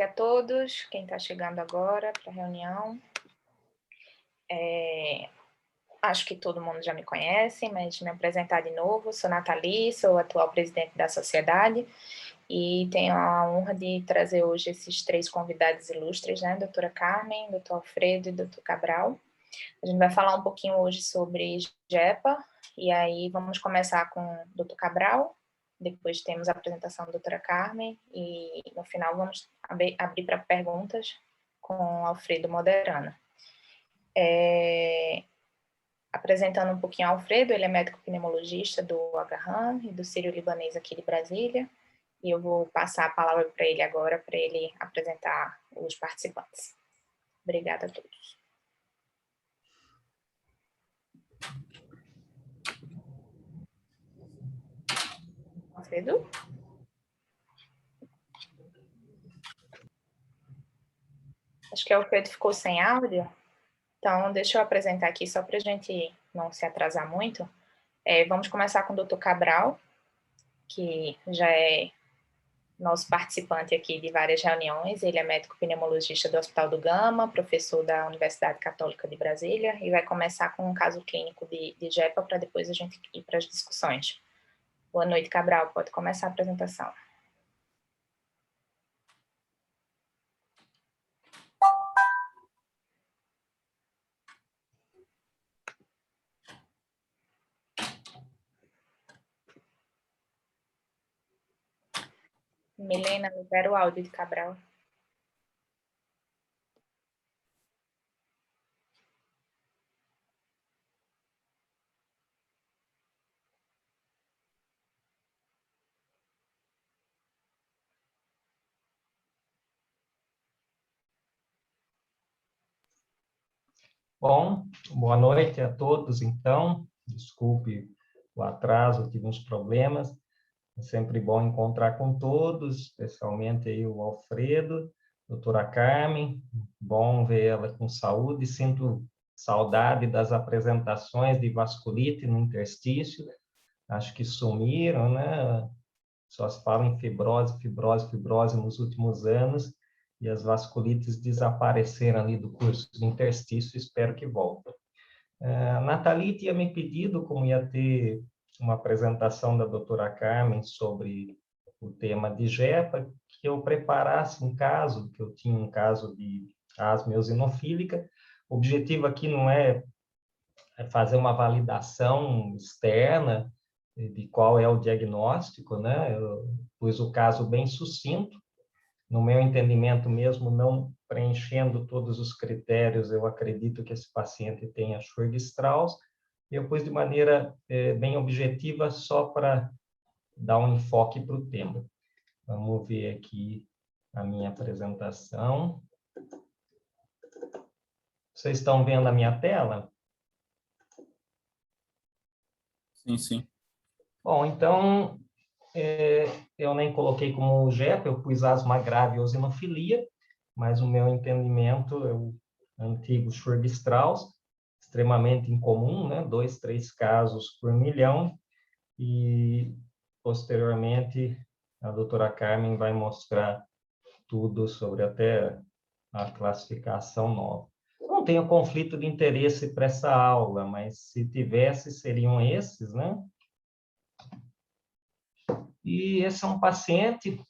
a todos, quem está chegando agora para a reunião. Acho que todo mundo já me conhece, mas me apresentar de novo, sou Nathalie, sou atual presidente da sociedade e tenho a honra de trazer hoje esses 3 convidados ilustres, né, doutora Carmen, doutor Alfredo e doutor Cabral. A gente vai falar um pouquinho hoje sobre GEPA, e aí vamos começar com o doutor Cabral, depois temos a apresentação da doutora Carmen, e no final vamos abrir para perguntas com o Alfredo moderando. Apresentando um pouquinho o Alfredo, ele é médico pneumologista do Agarram e do Sírio-Libanês aqui de Brasília, e eu vou passar a palavra para ele agora, para ele apresentar os participantes. Obrigada a todos. Alfredo? Acho que o Alfredo ficou sem áudio, então deixa eu apresentar aqui só para a gente não se atrasar muito. Vamos começar com o doutor Cabral, que já é nosso participante aqui de várias reuniões. Ele é médico pneumologista do Hospital do Gama, professor da Universidade Católica de Brasília, e vai começar com um caso clínico de GEPA para depois a gente ir para as discussões. Boa noite, Cabral. Pode começar a apresentação. Milena, libera o áudio de Cabral. Bom, boa noite a todos, então. Desculpe o atraso, tive uns problemas. É sempre bom encontrar com todos, especialmente aí o Alfredo, doutora Carmen. Bom ver ela com saúde. Sinto saudade das apresentações de vasculite no interstício. Acho que sumiram, né? Só se fala em fibrose, fibrose, fibrose nos últimos anos. E as vasculites desapareceram ali do curso de interstício, espero que voltem. A Nathalie tinha me pedido, como ia ter uma apresentação da doutora Carmen sobre o tema de GEPA, que eu preparasse um caso, que eu tinha um caso de asma eosinofílica. O objetivo aqui não é fazer uma validação externa de qual é o diagnóstico, né? Eu pus o caso bem sucinto. No meu entendimento, mesmo não preenchendo todos os critérios, eu acredito que esse paciente tenha Churg-Strauss. Eu pus de maneira bem objetiva, só para dar um enfoque para o tema. Vamos ver aqui a minha apresentação. Vocês estão vendo a minha tela? Sim, sim. Bom, então, eu nem coloquei como GEPA, eu pus asma grave e eosinofilia, mas o meu entendimento é o antigo Churg-Strauss, extremamente incomum, né? 2, 3 casos por milhão, e posteriormente a doutora Carmen vai mostrar tudo sobre até a classificação nova. Não tenho conflito de interesse para essa aula, mas se tivesse, seriam esses, né? E esse é um paciente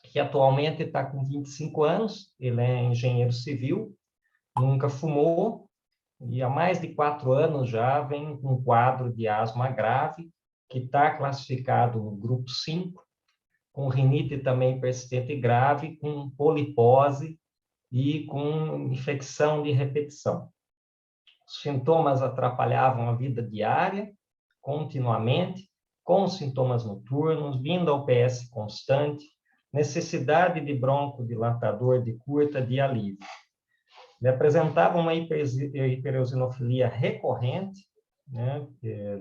que atualmente está com 25 anos, ele é engenheiro civil, nunca fumou, e há mais de 4 anos já vem com um quadro de asma grave, que está classificado no grupo 5, com rinite também persistente e grave, com polipose e com infecção de repetição. Os sintomas atrapalhavam a vida diária, continuamente, com sintomas noturnos, vindo ao PS constante, necessidade de broncodilatador de curta de alívio. Ele apresentava uma hipereosinofilia recorrente, né,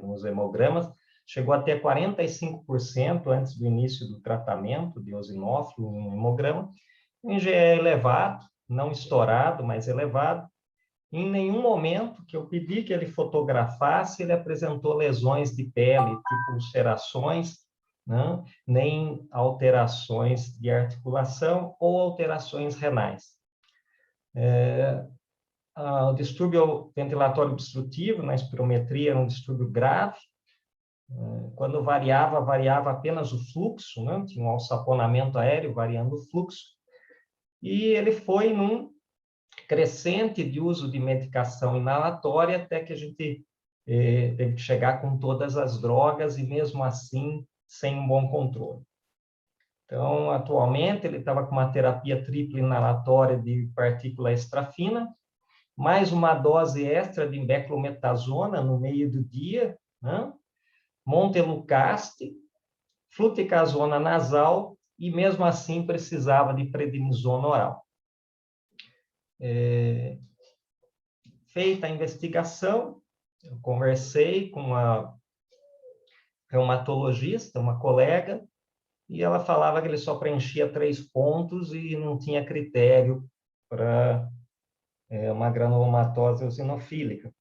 nos hemogramas, chegou até 45% antes do início do tratamento de eosinófilo em hemograma, em GE elevado, não estourado, mas elevado. Em nenhum momento que eu pedi que ele fotografasse, ele apresentou lesões de pele, tipo ulcerações, né? Nem alterações de articulação ou alterações renais. O distúrbio ventilatório obstrutivo, na espirometria, era um distúrbio grave. Quando variava apenas o fluxo, né? Tinha um alçaponamento aéreo variando o fluxo. E ele foi num crescente de uso de medicação inalatória até que a gente teve que chegar com todas as drogas e, mesmo assim, sem um bom controle. Então, atualmente, ele estava com uma terapia tripla inalatória de partícula extrafina, mais uma dose extra de beclometasona no meio do dia, né? Montelukast, fluticasona nasal, e mesmo assim precisava de prednisona oral. Feita a investigação, eu conversei com uma reumatologista, uma colega, e ela falava que ele só preenchia 3 pontos e não tinha critério para uma granulomatose eosinofílica,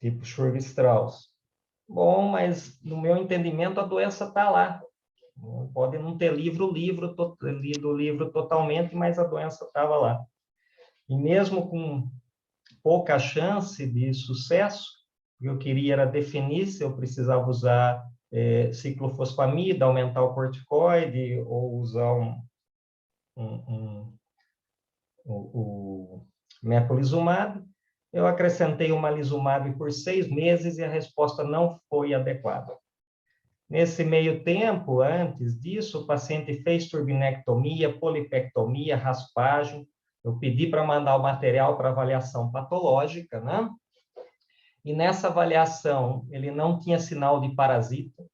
tipo Sturge-Strauss. Bom, mas no meu entendimento a doença está lá. Pode não ter lido o livro totalmente, mas a doença estava lá. E mesmo com pouca chance de sucesso, o que eu queria era definir se eu precisava usar ciclofosfamida, aumentar o corticoide, ou usar o mepolizumab. Eu acrescentei uma malizumab por 6 meses e a resposta não foi adequada. Nesse meio tempo, antes disso, o paciente fez turbinectomia, polipectomia, raspagem. Eu pedi para mandar o material para avaliação patológica, né? E nessa avaliação, ele não tinha sinal de parasita,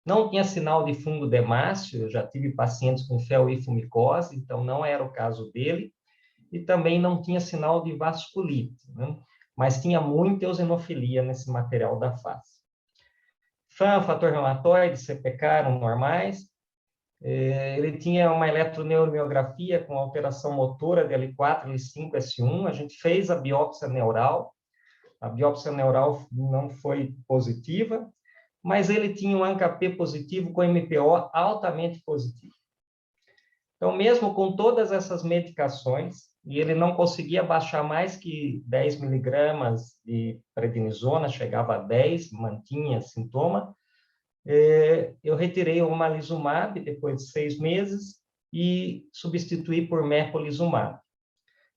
não tinha sinal de fungo demáceo. Eu já tive pacientes com felifumicose, então não era o caso dele, e também não tinha sinal de vasculite, né? Mas tinha muita eosinofilia nesse material da face. Fator reumatoide, CPK eram normais. Ele tinha uma eletroneuromiografia com alteração motora de L4, L5, S1. A gente fez a biópsia neural. A biópsia neural não foi positiva, mas ele tinha um ANCA-P positivo com MPO altamente positivo. Então, mesmo com todas essas medicações, e ele não conseguia baixar mais que 10 miligramas de prednisona, chegava a 10, mantinha sintoma, eu retirei o omalizumab depois de 6 meses e substituí por mepolizumab.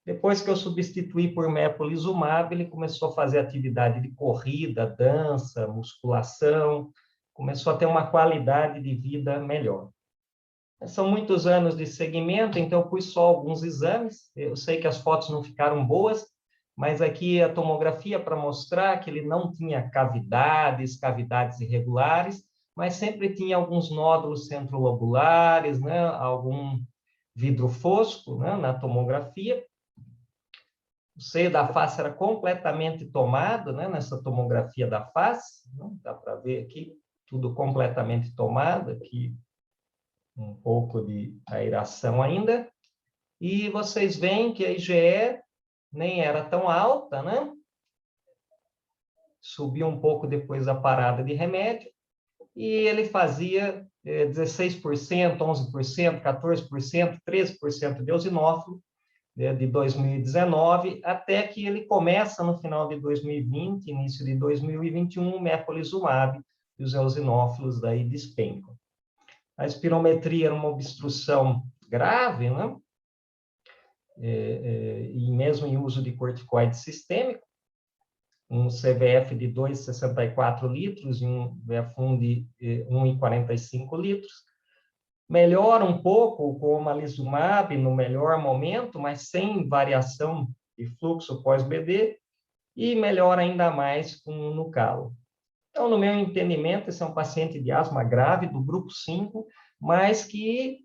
Depois que eu substituí por mepolizumab, ele começou a fazer atividade de corrida, dança, musculação, começou a ter uma qualidade de vida melhor. São muitos anos de segmento, então eu pus só alguns exames. Eu sei que as fotos não ficaram boas, mas aqui a tomografia para mostrar que ele não tinha cavidades irregulares, mas sempre tinha alguns nódulos centrolobulares, né? Algum vidro fosco, né? Na tomografia. O seio da face era completamente tomado, né? Nessa tomografia da face, né? Dá para ver aqui, tudo completamente tomado, aqui um pouco de aeração ainda, e vocês veem que a IgE nem era tão alta, né? Subiu um pouco depois da parada de remédio, e ele fazia 16%, 11%, 14%, 13% de eosinófilo, de 2019, até que ele começa no final de 2020, início de 2021, o mepolizumab, e os eosinófilos daí despencam. A espirometria era uma obstrução grave, né? E mesmo em uso de corticoide sistêmico, um CVF de 2,64 litros e um VF1 de 1,45 litros. Melhora um pouco com o omalizumab no melhor momento, mas sem variação de fluxo pós-BD, e melhora ainda mais com o Nucalo. Então, no meu entendimento, esse é um paciente de asma grave do grupo 5, mas que,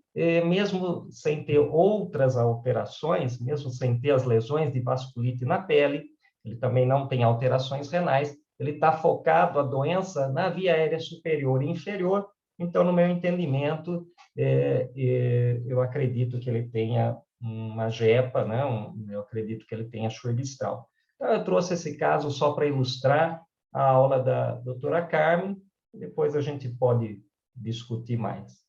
mesmo sem ter outras alterações, mesmo sem ter as lesões de vasculite na pele, ele também não tem alterações renais, ele está focado a doença na via aérea superior e inferior. Então, no meu entendimento, eu acredito que ele tenha uma GEPA, né? Eu acredito que ele tenha Sturge-Strauss. Então, eu trouxe esse caso só para ilustrar a aula da doutora Carmen, depois a gente pode discutir mais.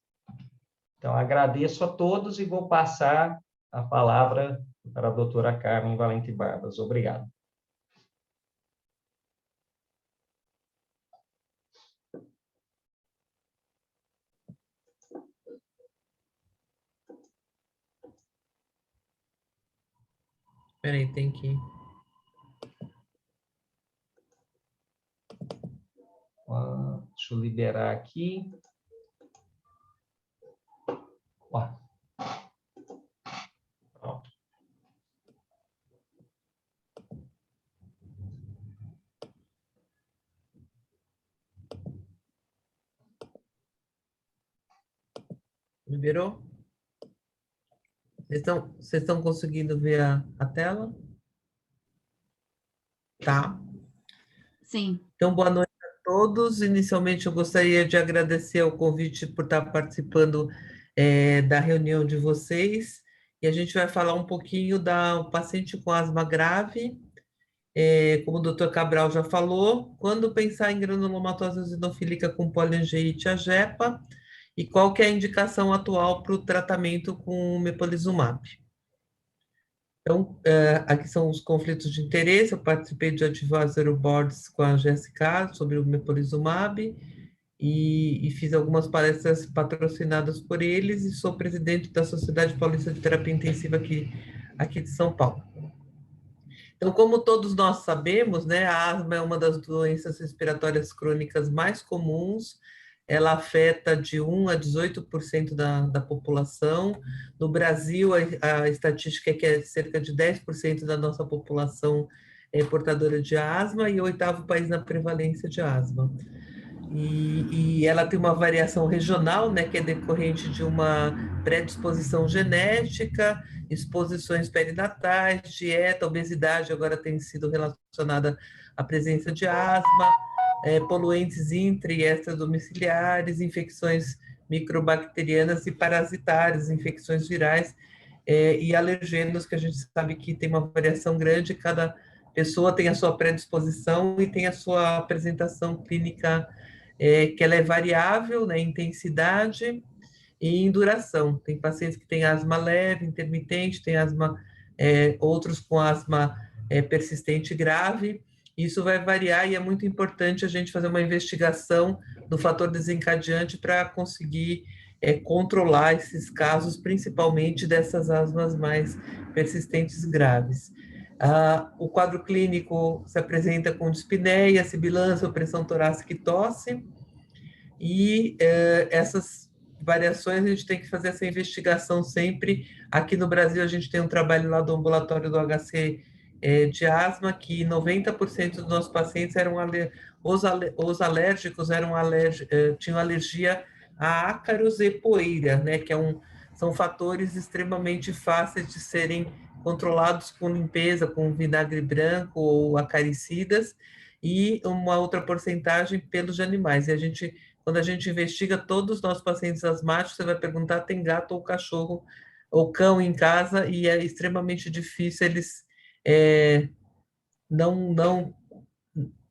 Então, agradeço a todos e vou passar a palavra para a doutora Carmen Valente Barbas. Obrigado. Espera aí, tem que... Deixa eu liberar aqui. Ó. Pronto. Liberou? Vocês estão conseguindo ver a tela? Tá. Sim. Então, boa noite a todos. Inicialmente, eu gostaria de agradecer o convite por estar participando da reunião de vocês. E a gente vai falar um pouquinho da paciente com asma grave. Como o doutor Cabral já falou, quando pensar em granulomatose eosinofílica com poliangeite AGEPA, e qual que é a indicação atual para o tratamento com o mepolizumab. Então, aqui são os conflitos de interesse. Eu participei de advisory boards com a GSK sobre o mepolizumab e fiz algumas palestras patrocinadas por eles e sou presidente da Sociedade Paulista de Terapia Intensiva aqui de São Paulo. Então, como todos nós sabemos, né, a asma é uma das doenças respiratórias crônicas mais comuns. Ela afeta de 1 a 18% da população. No Brasil, a estatística é que é cerca de 10% da nossa população é portadora de asma e o 8º país na prevalência de asma. E ela tem uma variação regional, né, que é decorrente de uma predisposição genética, exposições perinatais, dieta, obesidade agora tem sido relacionada à presença de asma, poluentes intra e extradomiciliares, infecções microbacterianas e parasitárias, infecções virais e alergênios, que a gente sabe que tem uma variação grande, cada pessoa tem a sua predisposição e tem a sua apresentação clínica que ela é variável, né, em intensidade e em duração. Tem pacientes que têm asma leve, intermitente, tem asma, outros com asma persistente grave. Isso vai variar e é muito importante a gente fazer uma investigação do fator desencadeante para conseguir controlar esses casos, principalmente dessas asmas mais persistentes graves. O quadro clínico se apresenta com dispneia, sibilância, pressão torácica e tosse, e essas variações a gente tem que fazer essa investigação sempre. Aqui no Brasil a gente tem um trabalho lá do ambulatório do HC de asma, que 90% dos nossos pacientes eram os alérgicos tinham alergia a ácaros e poeira, né, que são fatores extremamente fáceis de serem controlados com limpeza, com vinagre branco ou acaricidas, e uma outra porcentagem pelos de animais. E quando a gente investiga todos os nossos pacientes asmáticos, você vai perguntar, tem gato ou cachorro ou cão em casa, e é extremamente difícil eles não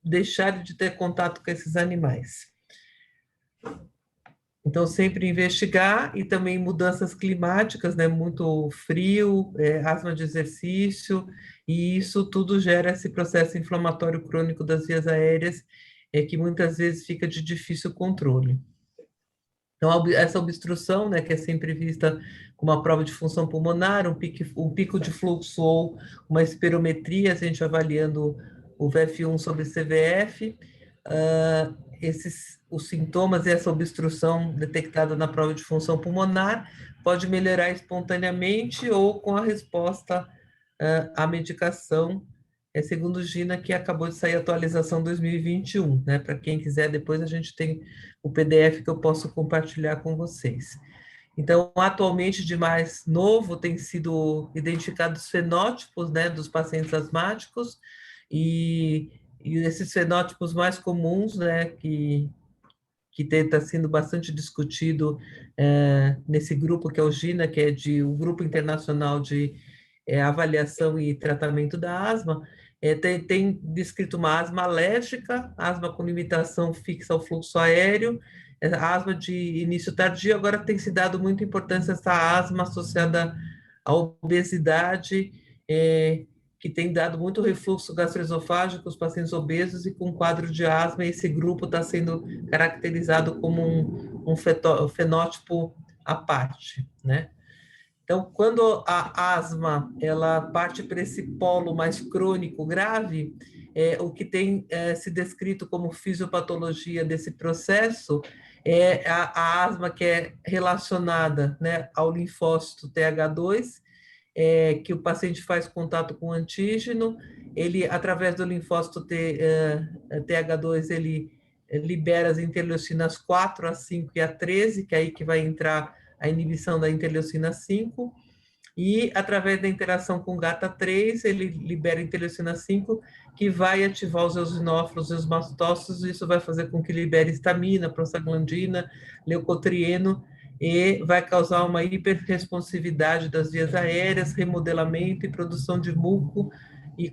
deixarem de ter contato com esses animais. Então, sempre investigar, e também mudanças climáticas, né? Muito frio, asma de exercício, e isso tudo gera esse processo inflamatório crônico das vias aéreas, que muitas vezes fica de difícil controle. Então, essa obstrução, né, que é sempre vista como uma prova de função pulmonar, um pico de fluxo ou uma espirometria, a gente avaliando o VF1 sobre CVF, os sintomas e essa obstrução detectada na prova de função pulmonar pode melhorar espontaneamente ou com a resposta à medicação, segundo Gina, que acabou de sair a atualização 2021, né? Para quem quiser, depois a gente tem o PDF que eu posso compartilhar com vocês. Então, atualmente, de mais novo, tem sido identificados fenótipos, né, dos pacientes asmáticos, e esses fenótipos mais comuns, né, que está sendo bastante discutido nesse grupo, que é o GINA, que é o Grupo Internacional de Avaliação e Tratamento da Asma, tem descrito uma asma alérgica, asma com limitação fixa ao fluxo aéreo, a asma de início tardio, agora tem se dado muita importância essa asma associada à obesidade, que tem dado muito refluxo gastroesofágico os pacientes obesos e com quadro de asma, esse grupo está sendo caracterizado como um fenótipo à parte, né? Então, quando a asma ela parte para esse polo mais crônico grave, o que tem se descrito como fisiopatologia desse processo é a asma que é relacionada, né, ao linfócito TH2, que o paciente faz contato com o antígeno, ele, através do linfócito TH2, ele libera as interleucinas 4, a 5 e a 13, que é aí que vai entrar a inibição da interleucina 5, e através da interação com GATA3, ele libera a interleucina 5, que vai ativar os eosinófilos e os mastócitos, e isso vai fazer com que libere histamina, prostaglandina, leucotrieno, e vai causar uma hiperresponsividade das vias aéreas, remodelamento e produção de muco, e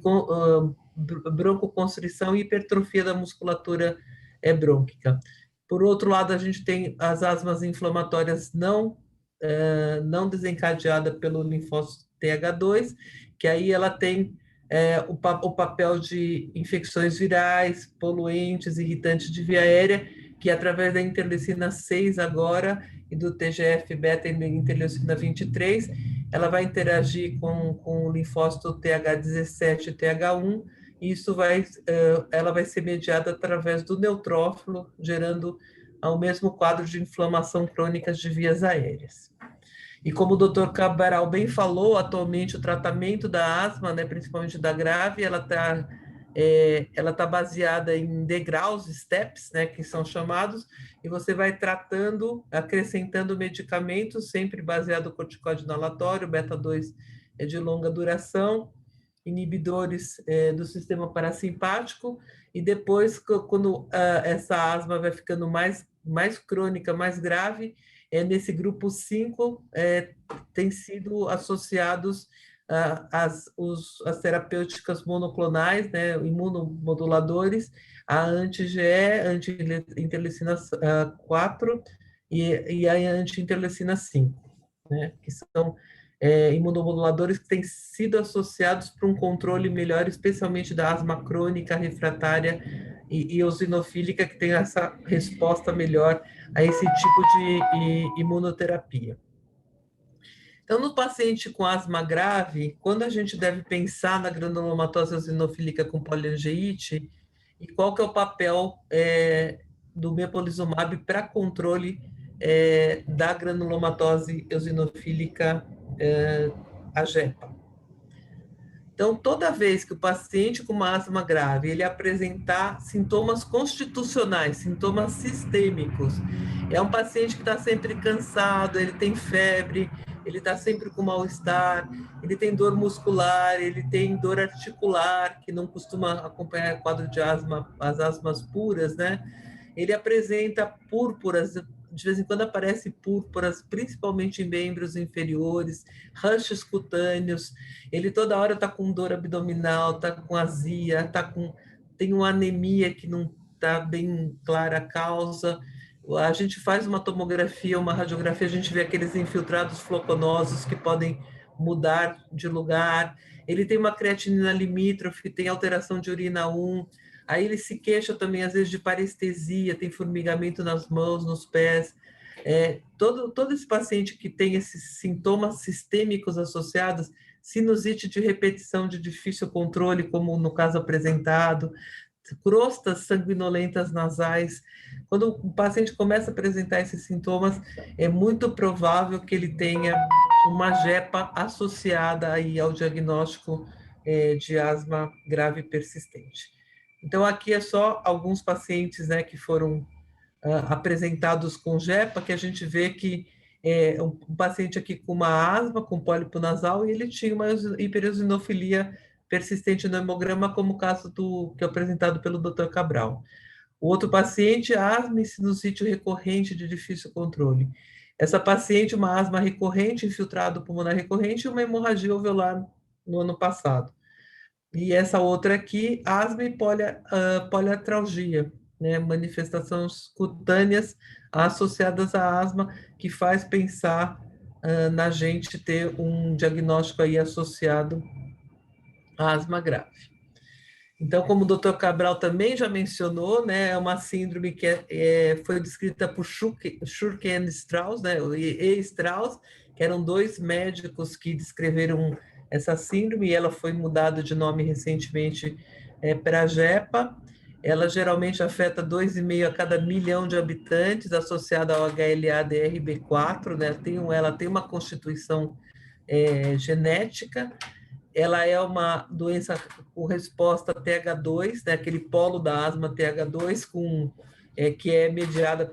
broncoconstrição e hipertrofia da musculatura brônquica. Por outro lado, a gente tem as asmas inflamatórias não desencadeada pelo linfócito TH2, que aí ela tem o papel de infecções virais, poluentes, irritantes de via aérea, que através da interleucina 6 agora e do TGF-beta e da interleucina 23, ela vai interagir com o linfócito TH17 e TH1, e isso ela vai ser mediada através do neutrófilo, gerando o mesmo quadro de inflamação crônica de vias aéreas. E como o Dr. Cabral bem falou, atualmente o tratamento da asma, né, principalmente da grave, ela tá baseada em degraus, steps, né, que são chamados, e você vai tratando, acrescentando medicamentos, sempre baseado no corticóide inalatório, beta-2 é de longa duração, inibidores do sistema parasimpático, e depois, quando essa asma vai ficando mais crônica, mais grave, nesse grupo 5, tem sido associados as terapêuticas monoclonais, né, imunomoduladores, a anti-IgE, anti-interleucina 4 e a anti-interleucina 5, né, que são imunomoduladores que têm sido associados para um controle melhor, especialmente da asma crônica, refratária e eosinofílica, que tem essa resposta melhor a esse tipo de imunoterapia. Então, no paciente com asma grave, quando a gente deve pensar na granulomatose eosinofílica com poliangeite, e qual que é o papel do mepolizumab para controle da granulomatose eosinofílica AGEPA. Então, toda vez que o paciente com uma asma grave ele apresentar sintomas constitucionais, sintomas sistêmicos, é um paciente que está sempre cansado, ele tem febre, ele está sempre com mal-estar, ele tem dor muscular, ele tem dor articular, que não costuma acompanhar o quadro de asma, as asmas puras, né? Ele apresenta púrpuras, de vez em quando aparece púrpuras, principalmente em membros inferiores, rashes cutâneos, ele toda hora está com dor abdominal, está com azia, tem uma anemia que não está bem clara a causa. A gente faz uma tomografia, uma radiografia, a gente vê aqueles infiltrados floconosos que podem mudar de lugar. Ele tem uma creatinina limítrofe, tem alteração de urina 1, aí ele se queixa também, às vezes, de parestesia, tem formigamento nas mãos, nos pés. Todo esse paciente que tem esses sintomas sistêmicos associados, sinusite de repetição de difícil controle, como no caso apresentado, crostas sanguinolentas nasais. Quando o paciente começa a apresentar esses sintomas, é muito provável que ele tenha uma GEPA associada aí ao diagnóstico de asma grave persistente. Então, aqui é só alguns pacientes, né, que foram apresentados com GEPA, que a gente vê que um paciente aqui com uma asma, com pólipo nasal, e ele tinha uma hipereosinofilia persistente no hemograma, como o caso que é apresentado pelo Dr. Cabral. O outro paciente, asma e sinusite recorrente de difícil controle. Essa paciente, uma asma recorrente, infiltrado pulmonar recorrente e uma hemorragia alveolar no ano passado. E essa outra aqui, asma e poliartralgia, né, manifestações cutâneas associadas à asma, que faz pensar na gente ter um diagnóstico aí associado à asma grave. Então, como o Dr. Cabral também já mencionou, né, é uma síndrome que foi descrita por Schurke e Strauss, né, e Strauss, que eram dois médicos que descreveram essa síndrome, e ela foi mudada de nome recentemente para JEPA. Ela geralmente afeta 2,5 a cada milhão de habitantes, associada ao HLA-DRB4, né, ela tem uma constituição genética. Ela é uma doença com resposta TH2, né, aquele polo da asma TH2, que é mediada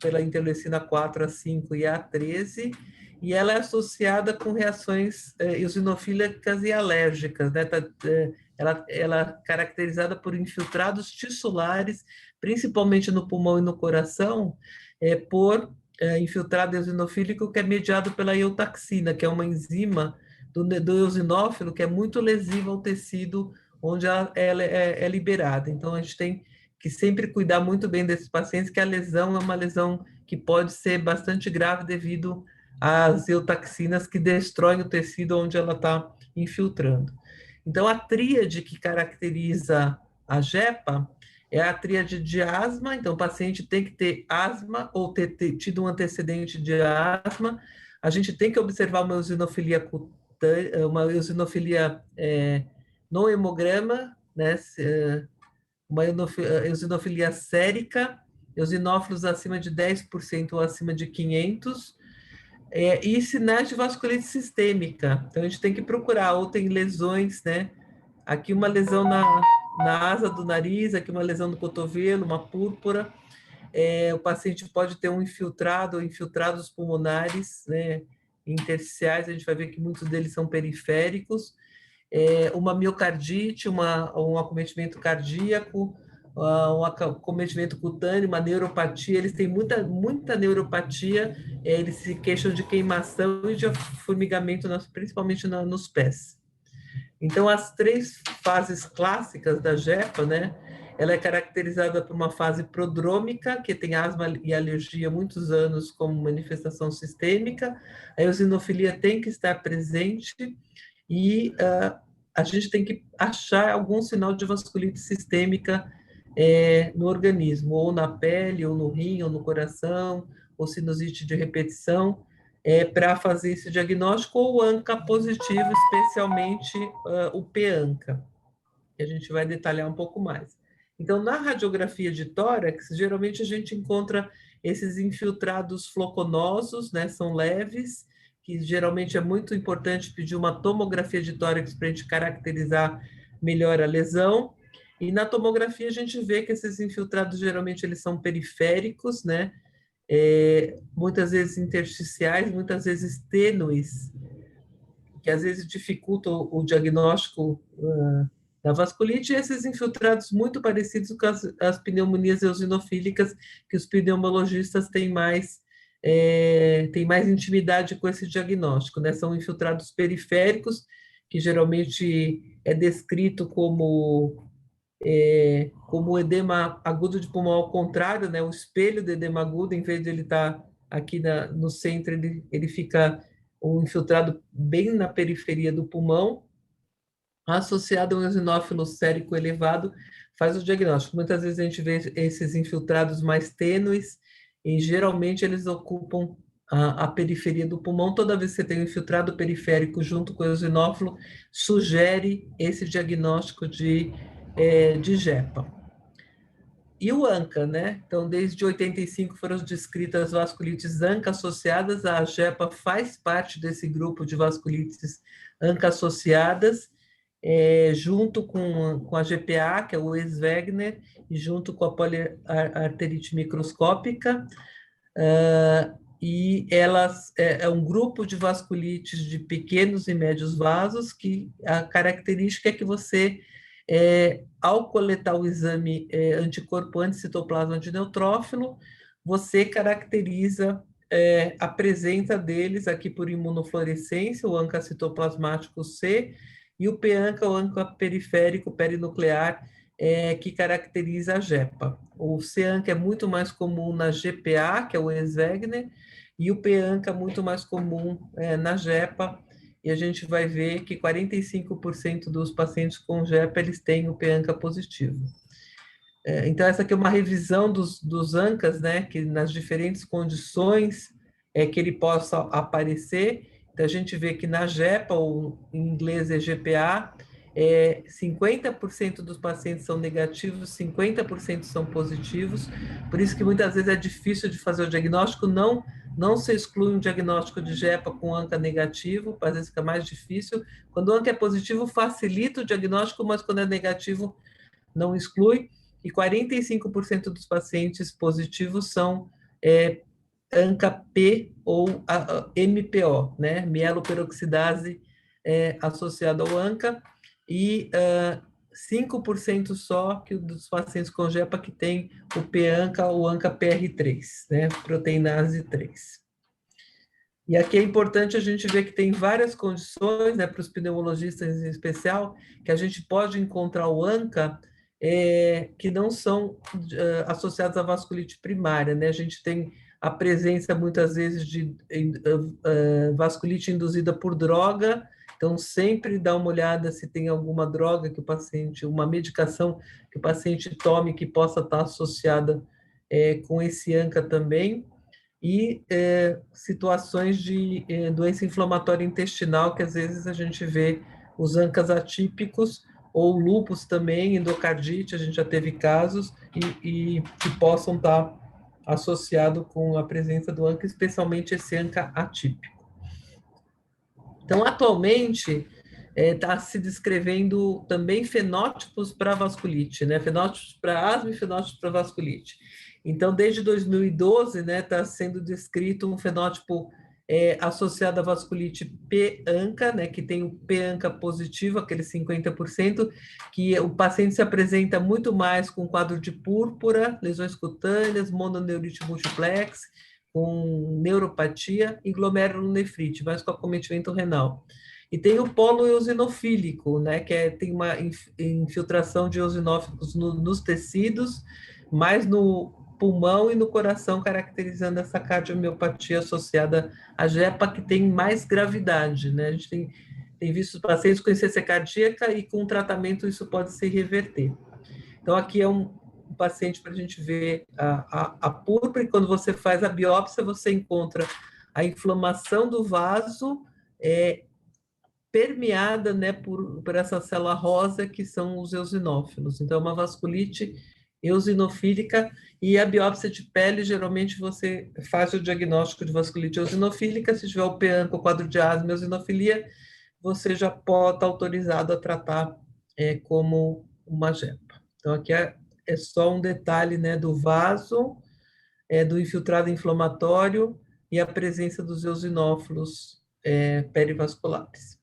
pela interleucina 4, A5 e A13, e ela é associada com reações eosinofílicas e alérgicas, né? Ela é caracterizada por infiltrados tissulares, principalmente no pulmão e no coração, por infiltrado eosinofílico que é mediado pela eutaxina, que é uma enzima do eosinófilo, que é muito lesiva ao tecido onde ela é liberada. Então, a gente tem que sempre cuidar muito bem desses pacientes, que a lesão é uma lesão que pode ser bastante grave devido às eutaxinas que destroem o tecido onde ela está infiltrando. Então, a tríade que caracteriza a JEPA é a tríade de asma. Então, o paciente tem que ter asma ou ter tido um antecedente de asma. A gente tem que observar uma eosinofilia no hemograma, né? Uma eosinofilia sérica, eosinófilos acima de 10% ou acima de 500, e sinais de vasculite sistêmica. Então, a gente tem que procurar, ou tem lesões, né? Aqui uma lesão na asa do nariz, aqui uma lesão no cotovelo, uma púrpura. O paciente pode ter um infiltrado ou infiltrados pulmonares, né, intersticiais, a gente vai ver que muitos deles são periféricos, uma miocardite, um acometimento cardíaco, um acometimento cutâneo, uma neuropatia. Eles têm muita neuropatia, eles se queixam de queimação e de formigamento, principalmente nos pés. Então, as três fases clássicas da JEPA, né, ela é caracterizada por uma fase prodrômica, que tem asma e alergia há muitos anos como manifestação sistêmica. A eosinofilia tem que estar presente e a gente tem que achar algum sinal de vasculite sistêmica no organismo, ou na pele, ou no rim, ou no coração, ou sinusite de repetição, para fazer esse diagnóstico, ou ANCA positivo, especialmente o PANCA, que a gente vai detalhar um pouco mais. Então, na radiografia de tórax, geralmente a gente encontra esses infiltrados floconosos, né, são leves, que geralmente é muito importante pedir uma tomografia de tórax para a gente caracterizar melhor a lesão. E na tomografia a gente vê que esses infiltrados geralmente eles são periféricos, né, muitas vezes intersticiais, muitas vezes tênues, que às vezes dificultam o diagnóstico da vasculite, e esses infiltrados muito parecidos com as pneumonias eosinofílicas, que os pneumologistas têm mais intimidade com esse diagnóstico, né? São infiltrados periféricos, que geralmente é descrito como edema agudo de pulmão ao contrário, né? O espelho do edema agudo, em vez de ele estar aqui no centro, ele fica um infiltrado bem na periferia do pulmão, associado a um eosinófilo sérico elevado, faz o diagnóstico. Muitas vezes a gente vê esses infiltrados mais tênues, e geralmente eles ocupam a periferia do pulmão. Toda vez que você tem um infiltrado periférico junto com o eosinófilo, sugere esse diagnóstico de JEPA. E o ANCA, né? Então, desde 85 foram descritas vasculites ANCA associadas. A JEPA faz parte desse grupo de vasculites ANCA associadas, junto com a GPA, que é o Wes-Wegner, e junto com a poliarterite microscópica. E elas é um grupo de vasculites de pequenos e médios vasos, que a característica é que você, ao coletar o exame anticorpo anticitoplasma de neutrófilo, você caracteriza a presença deles aqui por imunofluorescência, o ANCA citoplasmático C, e o PANCA, o ANCA periférico perinuclear, que caracteriza a JEPA. O CEANCA é muito mais comum na GPA, que é o Ex-Wegener, e o PEANCA muito mais comum na JEPA, e a gente vai ver que 45% dos pacientes com JEPA, eles têm o PEANCA positivo. Então, essa aqui é uma revisão dos ANCAs, né, que nas diferentes condições que ele possa aparecer. Então, a gente vê que na JEPA, ou em inglês é GPA, 50% dos pacientes são negativos, 50% são positivos, por isso que muitas vezes é difícil de fazer o diagnóstico, não se exclui um diagnóstico de JEPA com ANCA negativo, às vezes fica mais difícil. Quando o ANCA é positivo, facilita o diagnóstico, mas quando é negativo, não exclui, e 45% dos pacientes positivos são ANCA-P ou MPO, né? Mieloperoxidase associada ao ANCA, e 5% só dos pacientes com JEPA que tem o PANCA ou ANCA-PR3, né? Proteinase 3. E aqui é importante a gente ver que tem várias condições, né, para os pneumologistas em especial, que a gente pode encontrar o ANCA que não são associados à vasculite primária, né? A gente tem a presença, muitas vezes, de vasculite induzida por droga, então sempre dá uma olhada se tem alguma droga que o paciente, uma medicação que o paciente tome que possa estar associada com esse ANCA também, e situações de doença inflamatória intestinal, que às vezes a gente vê os ANCAs atípicos, ou lúpus também, endocardite, a gente já teve casos, e que possam estar associados com a presença do ANCA, especialmente esse ANCA atípico. Então, atualmente, está se descrevendo também fenótipos para vasculite, né? Fenótipos para asma e fenótipos para vasculite. Então, desde 2012, né, está sendo descrito um fenótipo associado à vasculite P-ANCA, né, que tem o P-ANCA positivo, aquele 50%, que o paciente se apresenta muito mais com quadro de púrpura, lesões cutâneas, mononeurite multiplex, com neuropatia e glomerulonefrite, mas com acometimento renal. E tem o polo eosinofílico, né, que tem uma infiltração de eosinófilos nos tecidos, mais no pulmão e no coração, caracterizando essa cardiomiopatia associada à JEPA, que tem mais gravidade, né? A gente tem visto pacientes com insuficiência cardíaca e com tratamento isso pode se reverter. Então, aqui é um paciente para a gente ver a púrpura, e quando você faz a biópsia, você encontra a inflamação do vaso permeada, né, por essa célula rosa, que são os eosinófilos. Então, é uma vasculite eosinofílica, e a biópsia de pele, geralmente você faz o diagnóstico de vasculite eosinofílica, se tiver o PANCA, o quadro de asma e eosinofilia, você já pode estar autorizado a tratar como uma JEPA. Então, aqui é só um detalhe, né, do vaso, do infiltrado inflamatório e a presença dos eosinófilos perivasculares.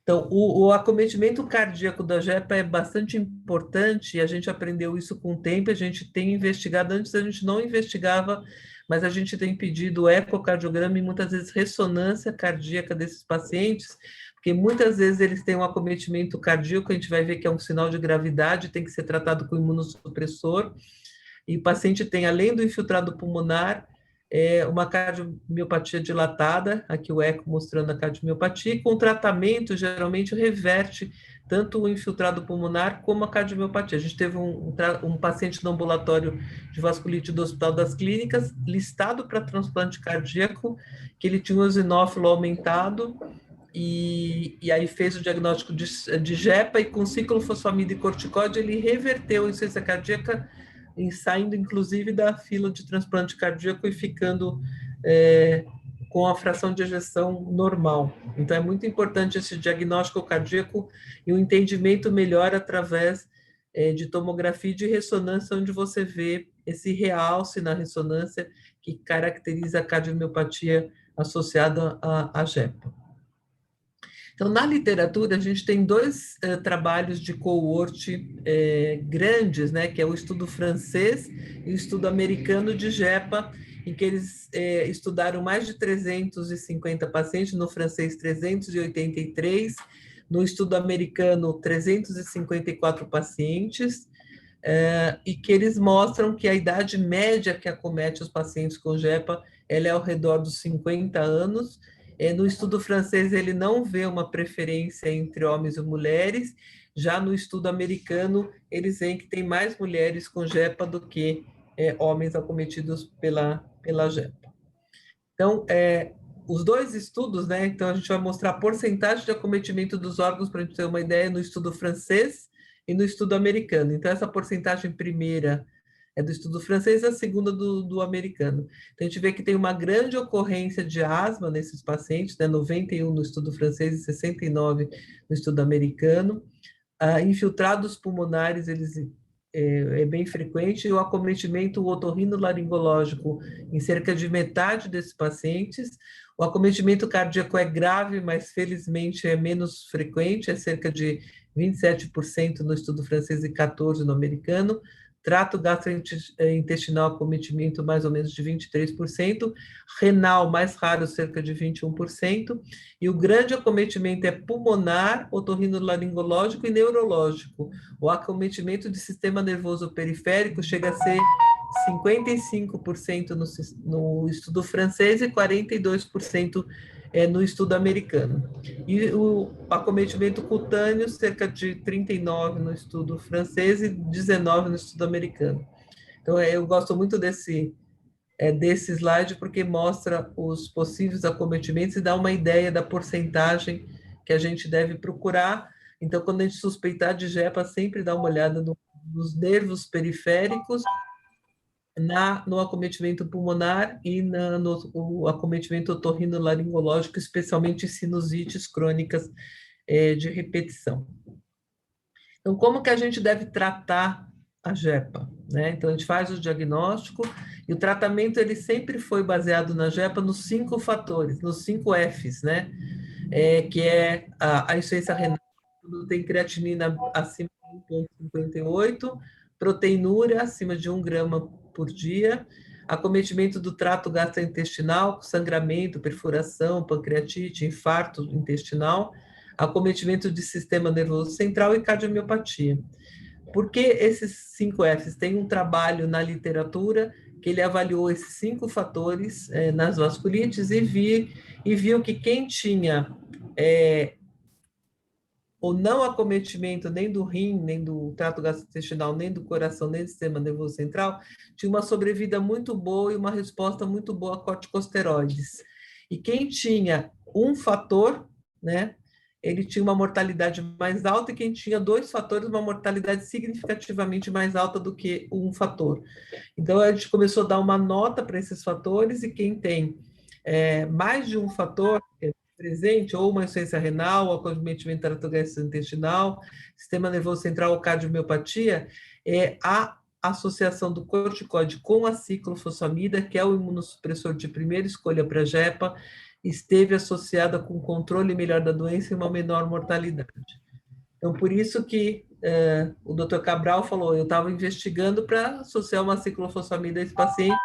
Então, o acometimento cardíaco da JEPA é bastante importante, e a gente aprendeu isso com o tempo, a gente tem investigado, antes a gente não investigava, mas a gente tem pedido ecocardiograma e muitas vezes ressonância cardíaca desses pacientes, porque muitas vezes eles têm um acometimento cardíaco, a gente vai ver que é um sinal de gravidade, tem que ser tratado com imunossupressor, e o paciente tem, além do infiltrado pulmonar, uma cardiomiopatia dilatada, aqui o eco mostrando a cardiomiopatia, e com tratamento, geralmente, reverte tanto o infiltrado pulmonar como a cardiomiopatia. A gente teve um paciente no ambulatório de vasculite do Hospital das Clínicas, listado para transplante cardíaco, que ele tinha um eosinófilo aumentado, e aí fez o diagnóstico de JEPA, e com ciclofosfamida e corticóide, ele reverteu a insuficiência cardíaca, saindo inclusive da fila de transplante cardíaco e ficando com a fração de ejeção normal. Então, é muito importante esse diagnóstico cardíaco e o entendimento melhor através de tomografia e de ressonância, onde você vê esse realce na ressonância que caracteriza a cardiomiopatia associada à JEPA. Então, na literatura, a gente tem dois trabalhos de coorte grandes, né, que é o estudo francês e o estudo americano de JEPA, em que eles estudaram mais de 350 pacientes, no francês 383, No estudo americano, 354 pacientes, e que eles mostram que a idade média que acomete os pacientes com JEPA, ela é ao redor dos 50 anos. No estudo francês, ele não vê uma preferência entre homens e mulheres. Já no estudo americano, eles veem que tem mais mulheres com JEPA do que homens acometidos pela JEPA. Então, os dois estudos, né? Então, a gente vai mostrar a porcentagem de acometimento dos órgãos, para a gente ter uma ideia, no estudo francês e no estudo americano. Então, essa porcentagem primeira é do estudo francês, a segunda do americano. Então, a gente vê que tem uma grande ocorrência de asma nesses pacientes, né? 91 no estudo francês e 69 no estudo americano. Infiltrados pulmonares, eles é bem frequente, e o acometimento otorrinolaringológico em cerca de metade desses pacientes. O acometimento cardíaco é grave, mas felizmente é menos frequente, é cerca de 27% no estudo francês e 14% no americano. Trato gastrointestinal, acometimento mais ou menos de 23%, renal mais raro, cerca de 21%, e o grande acometimento é pulmonar, otorrinolaringológico e neurológico. O acometimento de sistema nervoso periférico chega a ser 55% no estudo francês e 42% no estudo americano. E o acometimento cutâneo, cerca de 39% no estudo francês e 19% no estudo americano. Então, eu gosto muito desse slide, porque mostra os possíveis acometimentos e dá uma ideia da porcentagem que a gente deve procurar. Então, quando a gente suspeitar de JEPA, sempre dá uma olhada nos nervos periféricos, no acometimento pulmonar e no acometimento otorrinolaringológico, especialmente sinusites crônicas de repetição. Então, como que a gente deve tratar a JEPA, né? Então, a gente faz o diagnóstico e o tratamento, ele sempre foi baseado na JEPA nos 5 fatores, nos 5 Fs, né? Que é a insuficiência renal, quando tem creatinina acima de 1,58, proteinúria acima de 1 grama por dia, acometimento do trato gastrointestinal, sangramento, perfuração, pancreatite, infarto intestinal, acometimento de sistema nervoso central e cardiomiopatia. Por que esses 5 Fs? Tem um trabalho na literatura que ele avaliou esses 5 fatores nas vasculites e viu que quem tinha o não acometimento nem do rim, nem do trato gastrointestinal, nem do coração, nem do sistema nervoso central, tinha uma sobrevida muito boa e uma resposta muito boa a corticosteroides. E quem tinha um fator, né, ele tinha uma mortalidade mais alta, e quem tinha 2 fatores, uma mortalidade significativamente mais alta do que um fator. Então, a gente começou a dar uma nota para esses fatores, e quem tem mais de um fator presente, ou uma insuficiência renal, ou acometimento gastrointestinal, sistema nervoso central ou cardiomiopatia, a associação do corticoide com a ciclofosfamida, que é o imunossupressor de primeira escolha para a JEPA, esteve associada com controle melhor da doença e uma menor mortalidade. Então, por isso que o Dr. Cabral falou, eu estava investigando para associar uma ciclofosfamida a esse paciente,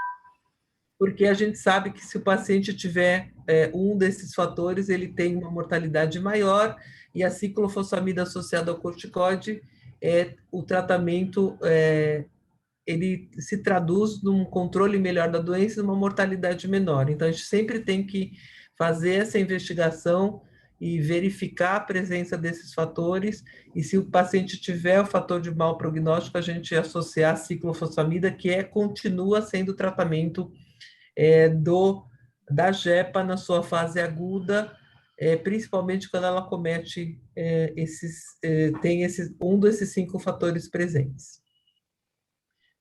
porque a gente sabe que se o paciente tiver um desses fatores, ele tem uma mortalidade maior, e a ciclofosfamida associada ao corticoide, o tratamento, ele se traduz num controle melhor da doença e numa mortalidade menor. Então, a gente sempre tem que fazer essa investigação e verificar a presença desses fatores, e se o paciente tiver o fator de mau prognóstico, a gente associar a ciclofosfamida, que continua sendo o tratamento da JEPA na sua fase aguda, principalmente quando ela comete tem um desses 5 fatores presentes.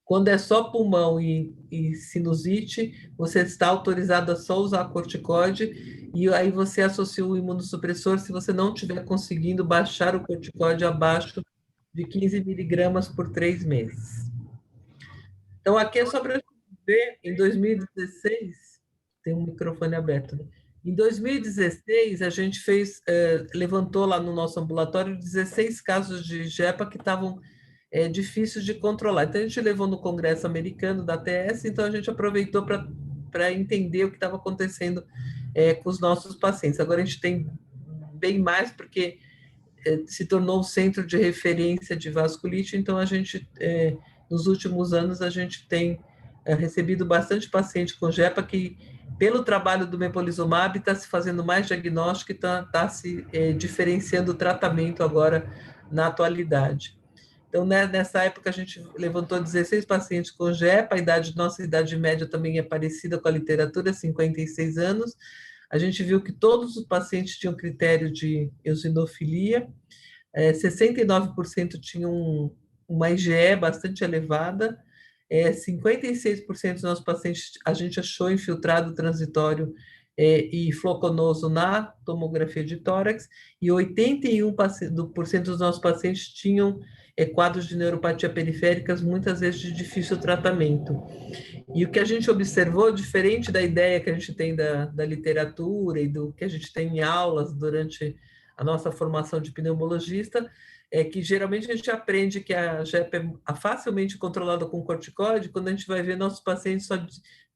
Quando é só pulmão e sinusite, você está autorizado a só usar corticoide, e aí você associa o imunossupressor se você não estiver conseguindo baixar o corticoide abaixo de 15 miligramas por 3 meses. Então, aqui é só para ver, em 2016, tem um microfone aberto, né? Em 2016, a gente levantou lá no nosso ambulatório 16 casos de JEPA que estavam difíceis de controlar. Então, a gente levou no Congresso Americano da TS, então a gente aproveitou para entender o que estava acontecendo com os nossos pacientes. Agora, a gente tem bem mais, porque se tornou o centro de referência de vasculite, então a gente, nos últimos anos, a gente tem recebido bastante paciente com JEPA que, pelo trabalho do mepolizumab, está se fazendo mais diagnóstico e está se diferenciando o tratamento agora na atualidade. Então, né, nessa época, a gente levantou 16 pacientes com JEPA, nossa idade média também é parecida com a literatura, 56 anos. A gente viu que todos os pacientes tinham critério de eosinofilia, 69% tinham uma IgE bastante elevada, 56% dos nossos pacientes a gente achou infiltrado transitório e floconoso na tomografia de tórax, e 81% dos nossos pacientes tinham quadros de neuropatia periféricas, muitas vezes de difícil tratamento. E o que a gente observou, diferente da ideia que a gente tem da literatura e do que a gente tem em aulas durante a nossa formação de pneumologista, é que geralmente a gente aprende que a JEPA é facilmente controlada com corticoide, quando a gente vai ver nossos pacientes, só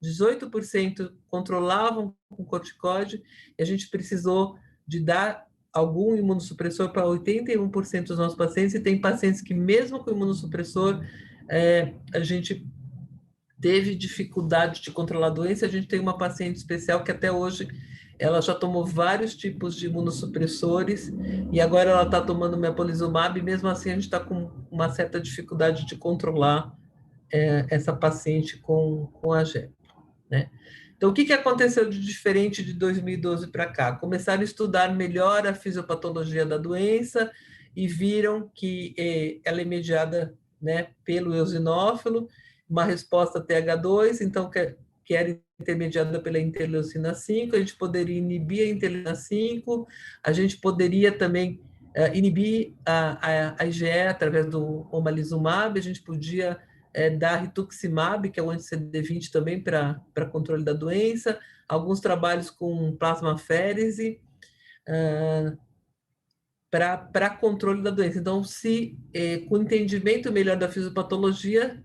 18% controlavam com corticoide, e a gente precisou de dar algum imunossupressor para 81% dos nossos pacientes, e tem pacientes que mesmo com imunossupressor, a gente teve dificuldade de controlar a doença. A gente tem uma paciente especial que até hoje ela já tomou vários tipos de imunossupressores e agora ela está tomando mepolizumab, e mesmo assim a gente está com uma certa dificuldade de controlar essa paciente com a JEPA, né? Então, o que aconteceu de diferente de 2012 para cá? Começaram a estudar melhor a fisiopatologia da doença e viram que ela é mediada, né, pelo eosinófilo, uma resposta TH2, então, que era intermediada pela interleucina 5, a gente poderia inibir a interleucina 5, a gente poderia também inibir a IgE através do omalizumab, a gente podia dar rituximab, que é o anti-CD20 também para controle da doença, alguns trabalhos com plasmaférese para controle da doença. Então, com o entendimento melhor da fisiopatologia,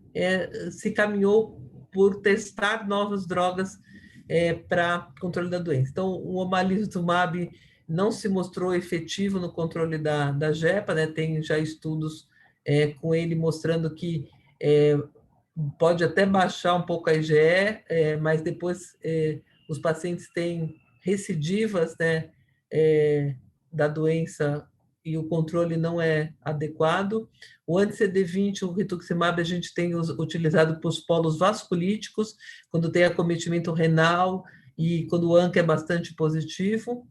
se caminhou por testar novas drogas para controle da doença. Então, o omalizumab não se mostrou efetivo no controle da JEPA, né? Tem já estudos com ele mostrando que pode até baixar um pouco a IgE, mas depois os pacientes têm recidivas, né, da doença e o controle não é adequado. O anti-CD20, o rituximab, a gente tem utilizado para os polos vasculíticos, quando tem acometimento renal e quando o ANCA é bastante positivo.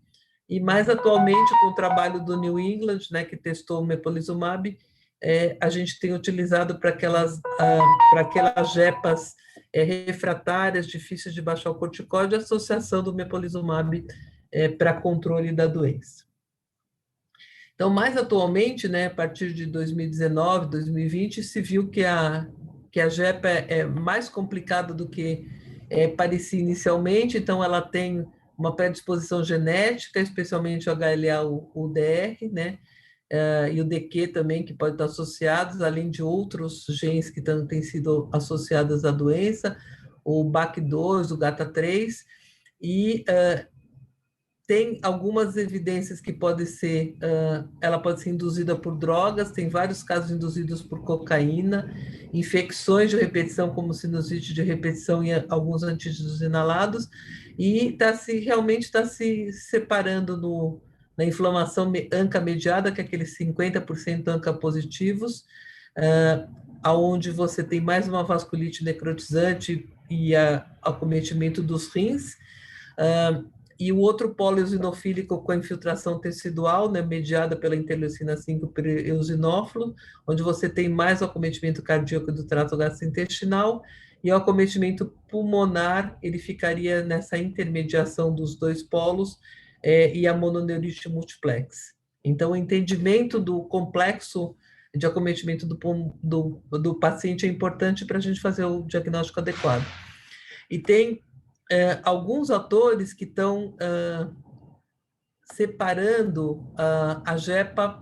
E mais atualmente, com o trabalho do New England, né, que testou o mepolizumab, a gente tem utilizado para aquelas JEPAs refratárias, difíceis de baixar o corticóide, a associação do mepolizumab para controle da doença. Então, mais atualmente, né, a partir de 2019, 2020, se viu que a JEPA é mais complicada do que parecia inicialmente, então ela tem uma predisposição genética, especialmente o HLA-UDR, né, e o DQ também, que pode estar associados, além de outros genes que têm sido associados à doença, o BAC2, o GATA3, e tem algumas evidências que ela pode ser induzida por drogas, tem vários casos induzidos por cocaína, infecções de repetição, como sinusite de repetição e alguns antígenos inalados, e realmente está se separando na inflamação ANCA mediada, que é aqueles 50% ANCA positivos, aonde você tem mais uma vasculite necrotizante e acometimento dos rins, e o outro polo eosinofílico com infiltração tecidual, né, mediada pela interleucina 5 por eosinófilo, onde você tem mais o acometimento cardíaco do trato gastrointestinal, e o acometimento pulmonar, ele ficaria nessa intermediação dos dois polos, e a mononeurite multiplex. Então, o entendimento do complexo de acometimento do paciente é importante para a gente fazer o diagnóstico adequado. E tem alguns autores que estão separando a JEPA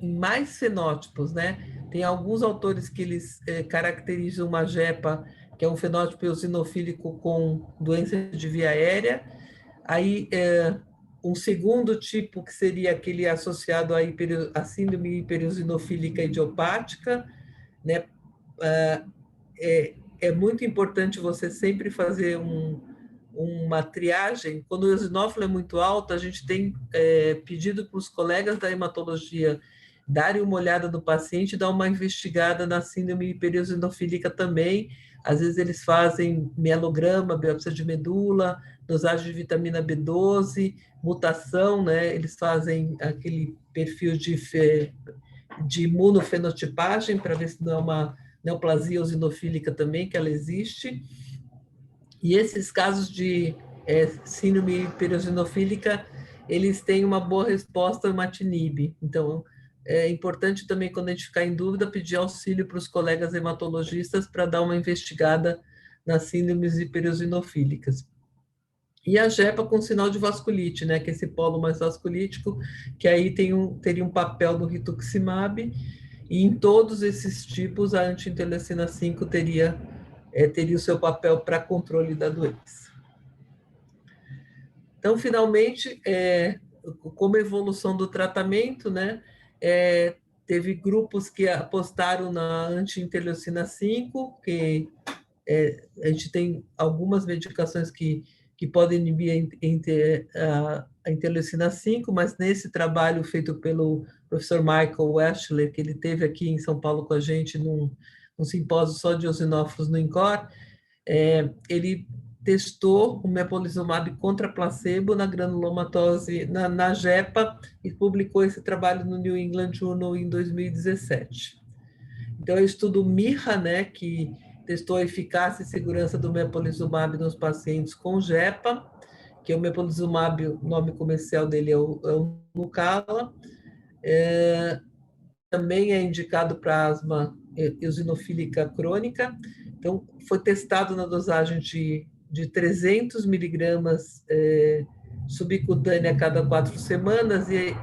em mais fenótipos, né? Tem alguns autores que eles caracterizam uma JEPA, que é um fenótipo eosinofílico com doença de via aérea. Aí Um segundo tipo, que seria aquele associado à síndrome hipereosinofílica idiopática, né? É muito importante você sempre fazer uma triagem. Quando o eosinófilo é muito alto, a gente tem pedido para os colegas da hematologia darem uma olhada no paciente, dar uma investigada na síndrome hipereosinofílica também. Às vezes eles fazem mielograma, biópsia de medula, dosagem de vitamina B12, mutação, né? Eles fazem aquele perfil de imunofenotipagem para ver se não é uma neoplasia eosinofílica também, que ela existe. E esses casos de síndrome hipereosinofílica, eles têm uma boa resposta ao imatinib. Então, é importante também, quando a gente ficar em dúvida, pedir auxílio para os colegas hematologistas para dar uma investigada nas síndromes hipereosinofílicas. E a JEPA com sinal de vasculite, né, que é esse polo mais vasculítico, que aí teria um papel do rituximab, e em todos esses tipos a anti-interleucina 5 teria o seu papel para controle da doença. Então, finalmente, como evolução do tratamento, né, teve grupos que apostaram na anti-interleucina 5, que a gente tem algumas medicações que podem inibir a interleucina 5, mas nesse trabalho feito pelo professor Michael Wechsler, que ele teve aqui em São Paulo com a gente num simpósio só de eosinófilos no INCOR, ele testou o mepolizumab contra placebo na granulomatose, na JEPA, e publicou esse trabalho no New England Journal em 2017. Então, é o estudo MIRA, né, que testou a eficácia e segurança do mepolizumab nos pacientes com JEPA, que o mepolizumab, o nome comercial dele é o Nucala. Também é indicado para asma eosinofílica crônica. Então, foi testado na dosagem de 300 miligramas subcutânea a cada 4 semanas, e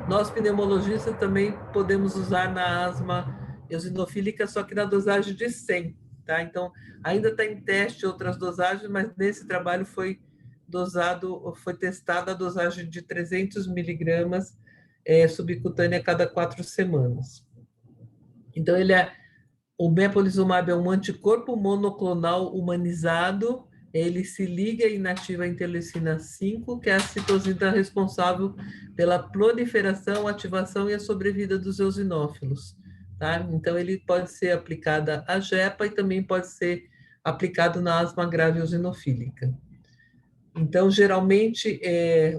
nós, pneumologistas, também podemos usar na asma eosinofílica, só que na dosagem de 100, tá? Então, ainda está em teste outras dosagens, mas nesse trabalho foi testada a dosagem de 300 miligramas subcutânea a cada 4 semanas. Então, o mepolizumab é um anticorpo monoclonal humanizado, ele se liga e inativa a interleucina 5, que é a citosina responsável pela proliferação, ativação e a sobrevida dos eosinófilos. Tá? Então, ele pode ser aplicado à JEPA e também pode ser aplicado na asma grave eosinofílica. Então, geralmente,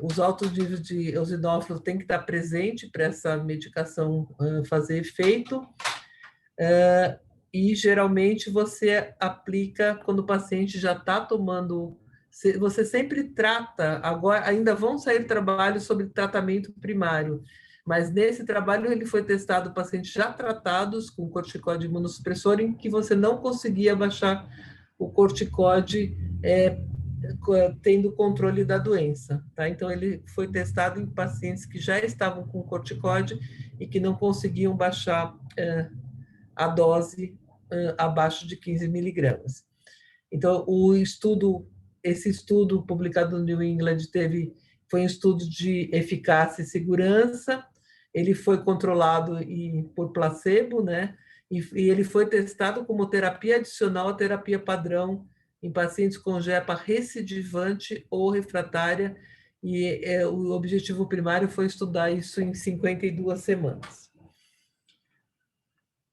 os altos níveis de eosinófilos têm que estar presentes para essa medicação fazer efeito. E, geralmente, você aplica quando o paciente já está tomando... Você sempre trata... Agora, ainda vão sair trabalhos sobre tratamento primário, mas nesse trabalho ele foi testado pacientes já tratados com corticóide imunossupressor, em que você não conseguia baixar o corticóide tendo controle da doença, tá? Então, ele foi testado em pacientes que já estavam com corticóide e que não conseguiam baixar a dose abaixo de 15 miligramas. Então, esse estudo publicado no New England foi um estudo de eficácia e segurança, ele foi controlado por placebo, né? E ele foi testado como terapia adicional à terapia padrão em pacientes com JEPA recidivante ou refratária, e o objetivo primário foi estudar isso em 52 semanas.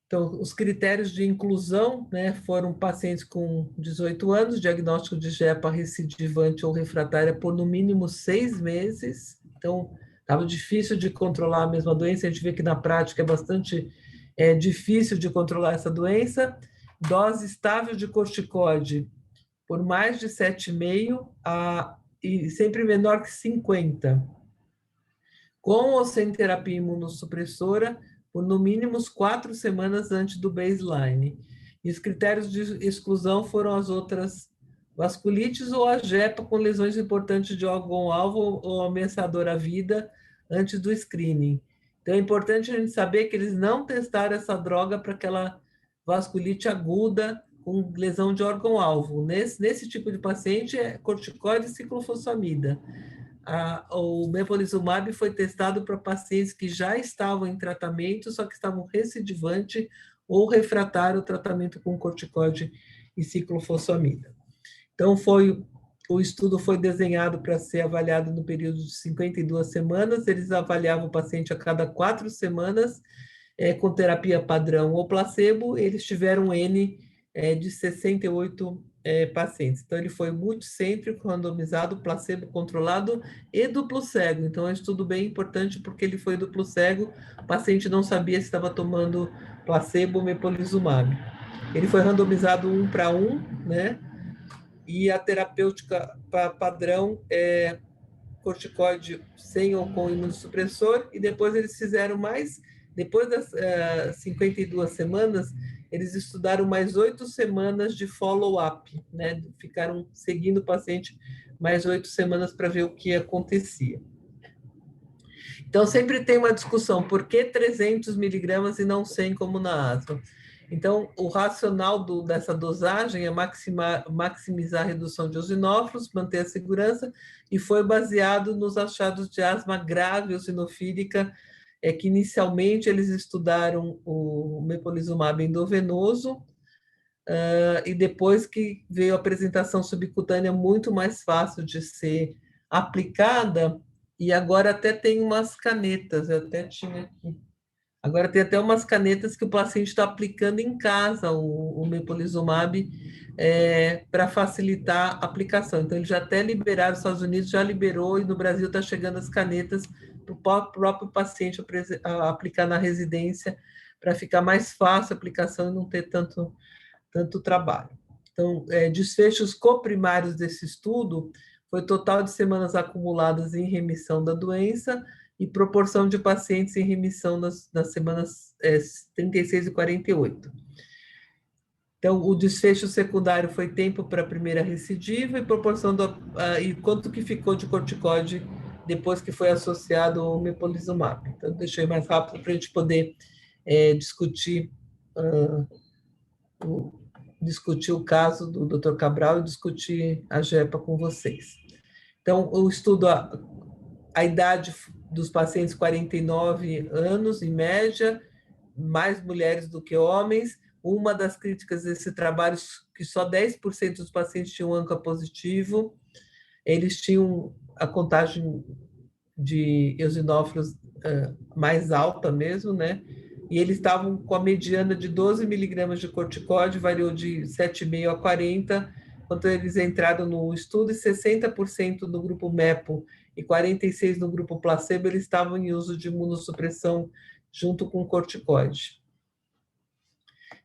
Então, os critérios de inclusão, né, foram pacientes com 18 anos, diagnóstico de JEPA recidivante ou refratária por no mínimo 6 meses. Então, estava difícil de controlar a mesma doença, a gente vê que na prática é bastante difícil de controlar essa doença. Dose estável de corticóide por mais de 7,5 e sempre menor que 50. Com ou sem terapia imunossupressora, por no mínimo 4 semanas antes do baseline. E os critérios de exclusão foram as outras vasculites ou a JEPA com lesões importantes de órgão-alvo ou ameaçador à vida antes do screening. Então, é importante a gente saber que eles não testaram essa droga para aquela vasculite aguda com lesão de órgão-alvo. Nesse tipo de paciente, é corticoide e ciclofosfamida. o mepolizumab foi testado para pacientes que já estavam em tratamento, só que estavam recidivante ou refratário ao tratamento com corticoide e ciclofosfamida. Então, o estudo foi desenhado para ser avaliado no período de 52 semanas, eles avaliavam o paciente a cada 4 semanas, com terapia padrão ou placebo, eles tiveram um N de 68 pacientes. Então, ele foi multicêntrico, randomizado, placebo controlado e duplo cego. Então, é um estudo bem importante porque ele foi duplo cego, o paciente não sabia se estava tomando placebo ou mepolizumab. Ele foi randomizado 1 para 1, né? E a terapêutica padrão é corticoide sem ou com imunossupressor, e depois eles fizeram mais, depois das 52 semanas, eles estudaram mais 8 semanas de follow-up, né? Ficaram seguindo o paciente mais 8 semanas para ver o que acontecia. Então, sempre tem uma discussão, por que 300 miligramas e não 100 como na asma? Então, o racional dessa dosagem é maximizar a redução de eosinófilos, manter a segurança, e foi baseado nos achados de asma grave eosinofílica, que inicialmente eles estudaram o mepolizumab endovenoso, e depois que veio a apresentação subcutânea muito mais fácil de ser aplicada, e agora até tem umas canetas, eu até tinha aqui. Agora tem até umas canetas que o paciente está aplicando em casa, o mepolizumab, para facilitar a aplicação. Então, eles já até liberaram, os Estados Unidos já liberou, e no Brasil está chegando as canetas para o próprio paciente aplicar na residência, para ficar mais fácil a aplicação e não ter tanto trabalho. Então, desfechos coprimários desse estudo foi total de semanas acumuladas em remissão da doença, e proporção de pacientes em remissão nas semanas 36 e 48. Então, o desfecho secundário foi tempo para a primeira recidiva e proporção e quanto que ficou de corticoide depois que foi associado ao mepolizumab. Então, deixei mais rápido para a gente poder discutir o caso do Dr. Cabral e discutir a JEPA com vocês. Então, o estudo, a idade dos pacientes, 49 anos, em média, mais mulheres do que homens. Uma das críticas desse trabalho, que só 10% dos pacientes tinham ANCA positivo, eles tinham a contagem de eosinófilos mais alta mesmo, né? E eles estavam com a mediana de 12 miligramas de corticóide, variou de 7,5 a 40, quando eles entraram no estudo, e 60% no grupo MEPO e 46% no grupo placebo, eles estavam em uso de imunossupressão junto com corticoide.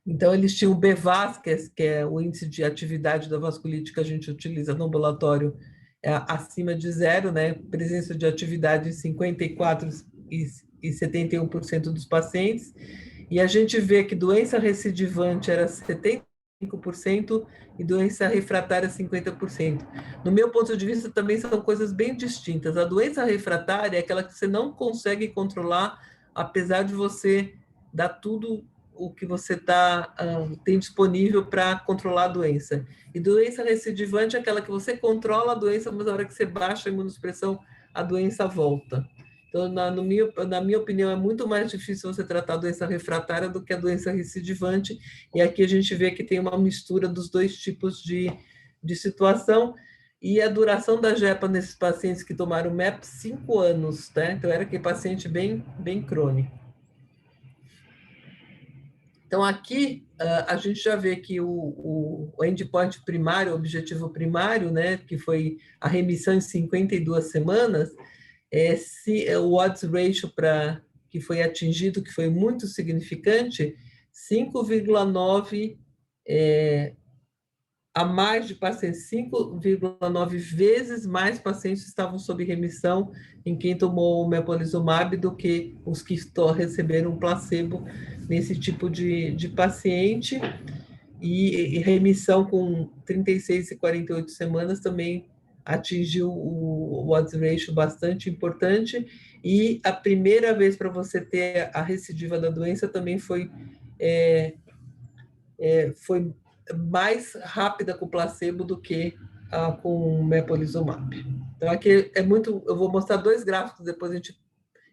Então, eles tinham o BVAS, que é o índice de atividade da vasculite que a gente utiliza no ambulatório, acima de 0, né? Presença de atividade em 54% e 71% dos pacientes. E a gente vê que doença recidivante era 75%, e doença refratária 50%. No meu ponto de vista, também são coisas bem distintas. A doença refratária é aquela que você não consegue controlar, apesar de você dar tudo o que você tem disponível para controlar a doença. E doença recidivante é aquela que você controla a doença, mas na hora que você baixa a imunossupressão, a doença volta. Então, na minha opinião, é muito mais difícil você tratar a doença refratária do que a doença recidivante, e aqui a gente vê que tem uma mistura dos dois tipos de situação, e a duração da JEPA nesses pacientes que tomaram MEP, 5 anos, né? Então, era aquele paciente bem crônico. Então, aqui, a gente já vê que o endpoint primário, o objetivo primário, né, que foi a remissão em 52 semanas, o odds ratio que foi atingido, que foi muito significante, 5,9 a mais de pacientes, 5,9 vezes mais pacientes estavam sob remissão em quem tomou o mepolizumab do que os que receberam placebo nesse tipo de paciente, e remissão com 36 e 48 semanas também atingiu o odds ratio bastante importante, e a primeira vez para você ter a recidiva da doença também foi mais rápida com o placebo do que com o mepolizumab. Então, aqui é muito... Eu vou mostrar 2 gráficos, depois a gente...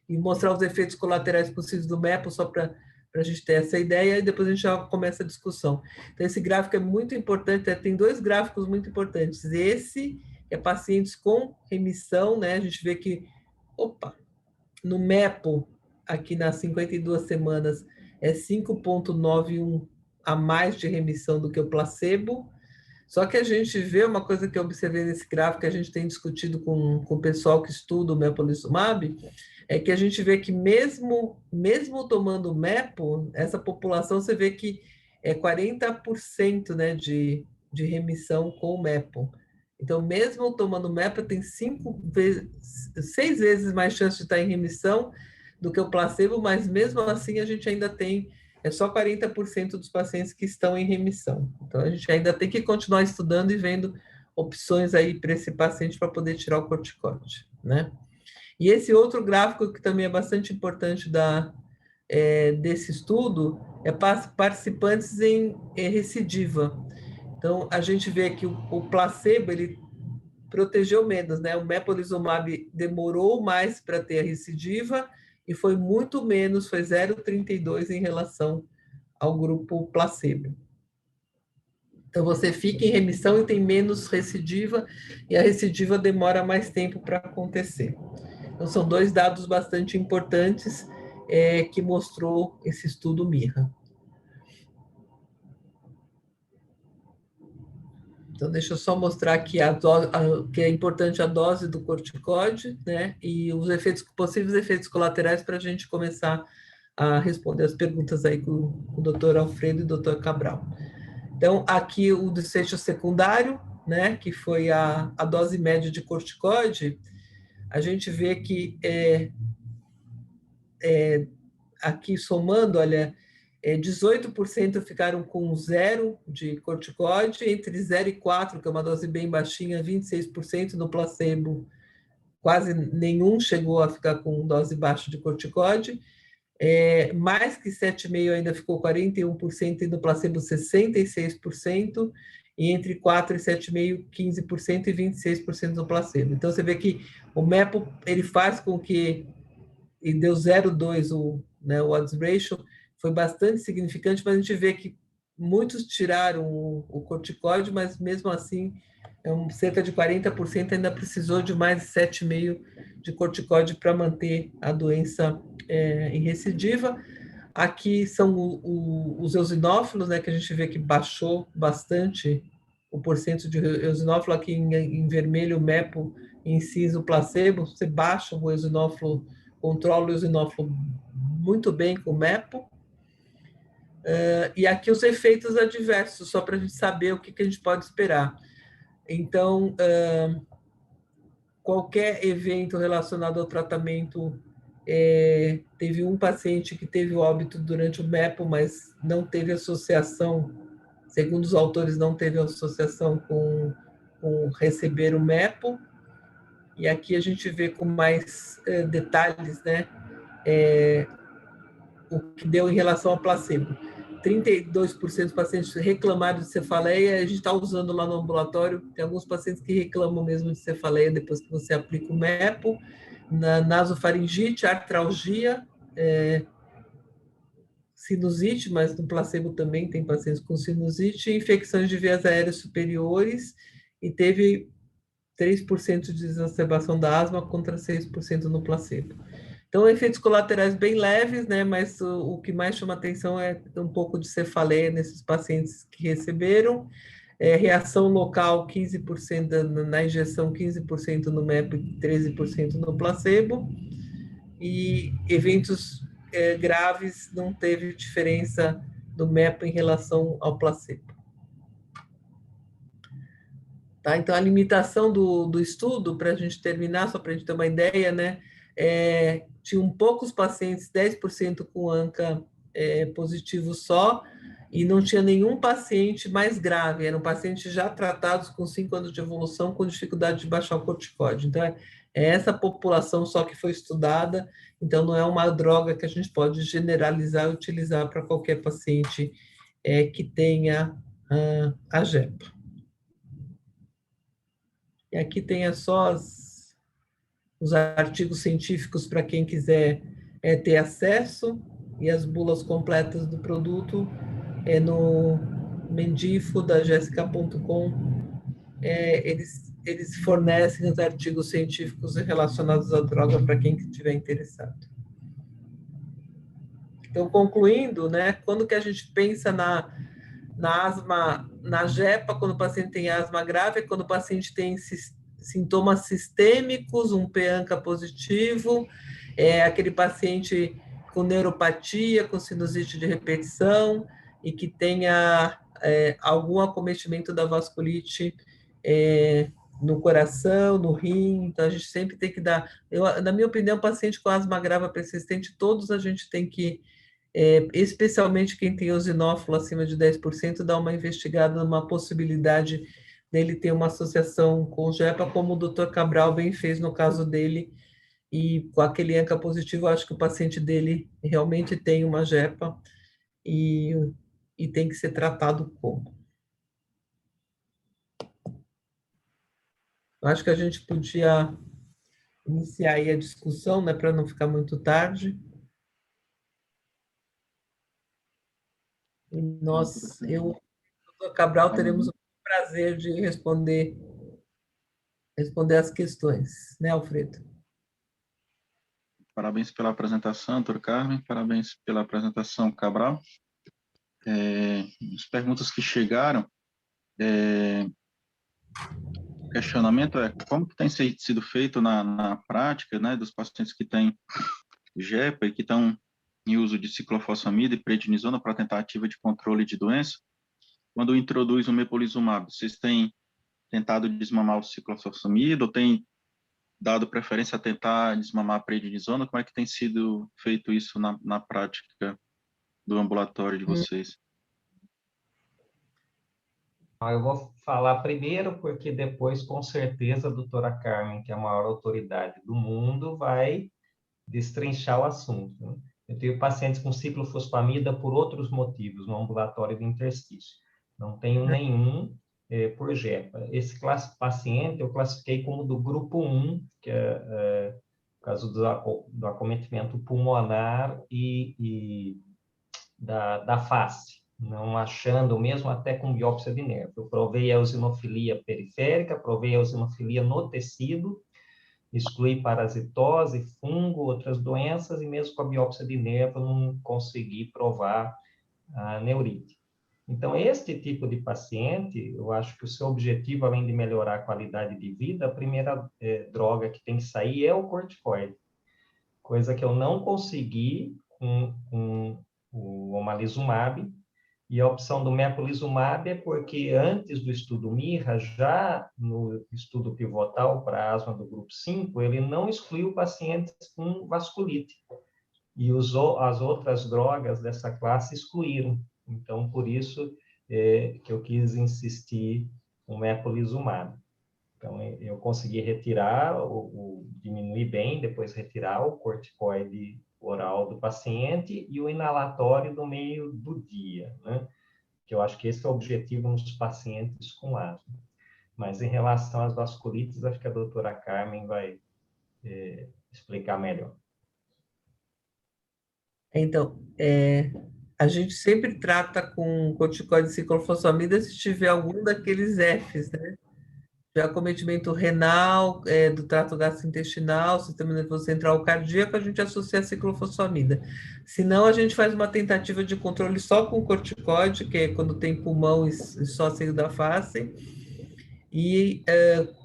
E mostrar os efeitos colaterais possíveis do MEPO, só para a gente ter essa ideia, e depois a gente já começa a discussão. Então, esse gráfico é muito importante, tem 2 gráficos muito importantes. Esse é pacientes com remissão, né? A gente vê que, no MEPO, aqui nas 52 semanas, é 5,91 a mais de remissão do que o placebo. Só que a gente vê uma coisa que eu observei nesse gráfico, que a gente tem discutido com o pessoal que estuda o mepolizumab, é que a gente vê que mesmo tomando MEPO, essa população, você vê que é 40%, né, de remissão com o MEPO. Então, mesmo tomando MEPO, tem 6 vezes mais chance de estar em remissão do que o placebo, mas mesmo assim a gente ainda tem só 40% dos pacientes que estão em remissão. Então, a gente ainda tem que continuar estudando e vendo opções aí para esse paciente para poder tirar o corticóide, né? E esse outro gráfico que também é bastante importante desse estudo é participantes em recidiva. Então, a gente vê que o placebo, ele protegeu menos, né? O mepolizumab demorou mais para ter a recidiva e foi muito menos, foi 0,32 em relação ao grupo placebo. Então, você fica em remissão e tem menos recidiva, e a recidiva demora mais tempo para acontecer. Então, são 2 dados bastante importantes que mostrou esse estudo MIRA. Então, deixa eu só mostrar aqui que é importante a dose do corticóide, né? E os possíveis efeitos colaterais para a gente começar a responder as perguntas aí com o doutor Alfredo e o doutor Cabral. Então, aqui o desfecho secundário, né? Que foi a dose média de corticóide. A gente vê que aqui somando, olha, 18% ficaram com 0 de corticóide, entre 0 e 4, que é uma dose bem baixinha, 26% no placebo, quase nenhum chegou a ficar com dose baixa de corticóide, mais que 7,5 ainda ficou 41%, e no placebo 66%, e entre 4 e 7,5, 15% e 26% no placebo. Então, você vê que o MEPO, ele faz com que, e deu 0,2 o odds ratio, foi bastante significante, mas a gente vê que muitos tiraram o corticóide, mas mesmo assim, cerca de 40% ainda precisou de mais de 7,5 de corticóide para manter a doença em recidiva. Aqui são os eosinófilos, né, que a gente vê que baixou bastante o porcento de eosinófilo, aqui em vermelho o MEPO, em cinza o placebo, você baixa o eosinófilo, controla o eosinófilo muito bem com o MEPO. E aqui os efeitos adversos, só para a gente saber o que a gente pode esperar. Então, qualquer evento relacionado ao tratamento, teve um paciente que teve óbito durante o MEPO, mas não teve associação, segundo os autores, não teve associação com receber o MEPO. E aqui a gente vê com mais detalhes, né, o que deu em relação ao placebo. 32% dos pacientes reclamaram de cefaleia, a gente está usando lá no ambulatório, tem alguns pacientes que reclamam mesmo de cefaleia depois que você aplica o MEPO, na nasofaringite, artralgia, sinusite, mas no placebo também tem pacientes com sinusite, infecções de vias aéreas superiores, e teve 3% de exacerbação da asma contra 6% no placebo. Então, efeitos colaterais bem leves, né? Mas o que mais chama atenção é um pouco de cefaleia nesses pacientes que receberam. Reação local, 15% na injeção, 15% no MEPO e 13% no placebo. E eventos graves, não teve diferença do MEPO em relação ao placebo. Tá? Então, a limitação do estudo, para a gente terminar, só para a gente ter uma ideia, né? Tinham poucos pacientes, 10% com ANCA positivo só, e não tinha nenhum paciente mais grave, eram pacientes já tratados com 5 anos de evolução, com dificuldade de baixar o corticóide. Então, é essa população só que foi estudada, então não é uma droga que a gente pode generalizar e utilizar para qualquer paciente que tenha a JEPA. E aqui tem só os artigos científicos para quem quiser ter acesso, e as bulas completas do produto no Mendifo, da Jessica.com. Eles fornecem os artigos científicos relacionados à droga para quem estiver interessado. Então, concluindo, né, quando que a gente pensa na asma, na JEPA, quando o paciente tem asma grave, é quando o paciente tem sintomas sistêmicos, um PANCA positivo, aquele paciente com neuropatia, com sinusite de repetição, e que tenha algum acometimento da vasculite no coração, no rim. Então, a gente sempre tem que dar... na minha opinião, paciente com asma grave persistente, todos a gente tem que, especialmente quem tem eosinófilo acima de 10%, dar uma investigada numa possibilidade dele ter uma associação com JEPA, como o Dr. Cabral bem fez no caso dele, e com aquele ANCA positivo, eu acho que o paciente dele realmente tem uma JEPA e tem que ser tratado como. Eu acho que a gente podia iniciar aí a discussão, né, para não ficar muito tarde. E eu e o Dr. Cabral teremos o prazer de responder as questões, né, Alfredo? Parabéns pela apresentação, doutor Carmen, parabéns pela apresentação, Cabral. As perguntas que chegaram, o questionamento é como que tem sido feito na prática, né, dos pacientes que têm JEPA e que estão em uso de ciclofosfamida e prednisona para tentativa de controle de doença, quando introduz o mepolizumab, vocês têm tentado desmamar o ciclofosfamida ou têm dado preferência a tentar desmamar a prednisona? Como é que tem sido feito isso na prática do ambulatório de vocês? Eu vou falar primeiro, porque depois, com certeza, a doutora Carmen, que é a maior autoridade do mundo, vai destrinchar o assunto, né? Eu tenho pacientes com ciclofosfamida por outros motivos, no ambulatório do interstício. Não tenho nenhum por JEPA. Esse paciente eu classifiquei como do grupo 1, que é o caso do acometimento pulmonar e da face, não achando, mesmo até com biópsia de nervo. Eu provei a eosinofilia periférica, provei a eosinofilia no tecido, excluí parasitose, fungo, outras doenças, e mesmo com a biópsia de nervo não consegui provar a neurite. Então, este tipo de paciente, eu acho que o seu objetivo, além de melhorar a qualidade de vida, a primeira droga que tem que sair é o corticoide, coisa que eu não consegui com o omalizumab. E a opção do mepolizumab é porque antes do estudo MIRA, já no estudo pivotal para asma do grupo 5, ele não excluiu pacientes com vasculite. E as outras drogas dessa classe excluíram. Então, por isso que eu quis insistir no mepolizumab. Então, eu consegui retirar, diminuir bem, depois retirar o corticoide oral do paciente e o inalatório do meio do dia, né? Que eu acho que esse é o objetivo nos pacientes com asma. Mas em relação às vasculites, acho que a doutora Carmen vai explicar melhor. Então, a gente sempre trata com corticoide e ciclofosfamida se tiver algum daqueles Fs, né? De acometimento renal, do trato gastrointestinal, sistema nervoso central, cardíaco, a gente associa a ciclofosfamida. Se não, a gente faz uma tentativa de controle só com corticoide, que é quando tem pulmão e só seio da face. E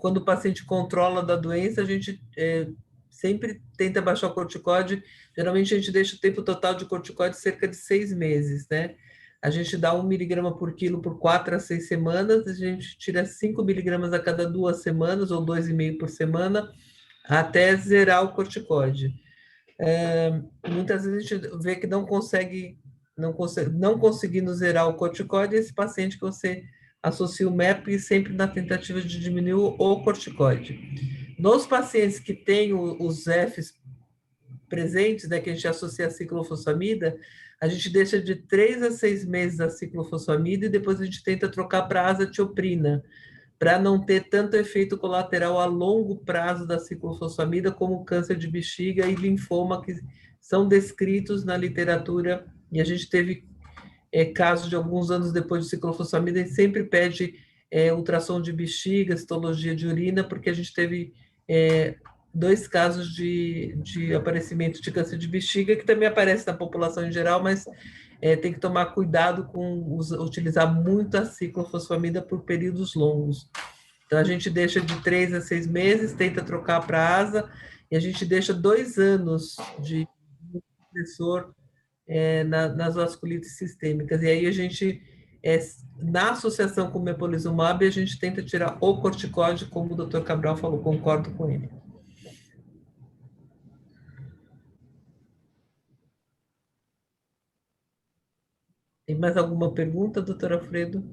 quando o paciente controla da doença, a gente sempre tenta baixar o corticoide. Geralmente a gente deixa o tempo total de corticoide cerca de 6 meses, né? A gente dá 1 miligrama por quilo por 4 a 6 semanas, a gente tira 5 miligramas a cada 2 semanas, ou 2,5 por semana, até zerar o corticoide. Muitas vezes a gente vê que não conseguindo zerar o corticoide, esse paciente que você associa o MEP sempre na tentativa de diminuir o corticoide. Nos pacientes que têm os Fs presentes, né, que a gente associa a ciclofosfamida, a gente deixa de 3 a 6 meses a ciclofosfamida e depois a gente tenta trocar para azatioprina, para não ter tanto efeito colateral a longo prazo da ciclofosfamida, como câncer de bexiga e linfoma, que são descritos na literatura, e a gente teve casos de alguns anos depois de ciclofosfamida, e sempre pede ultrassom de bexiga, citologia de urina, porque a gente teve 2 casos de aparecimento de câncer de bexiga, que também aparece na população em geral, mas tem que tomar cuidado com utilizar muito a ciclofosfamida por períodos longos. Então, a gente deixa de 3 a 6 meses, tenta trocar para asa, e a gente deixa 2 anos de supressor nas vasculites sistêmicas. E aí a gente, na associação com o mepolizumab, a gente tenta tirar o corticóide, como o doutor Cabral falou, concordo com ele. Tem mais alguma pergunta, doutor Alfredo?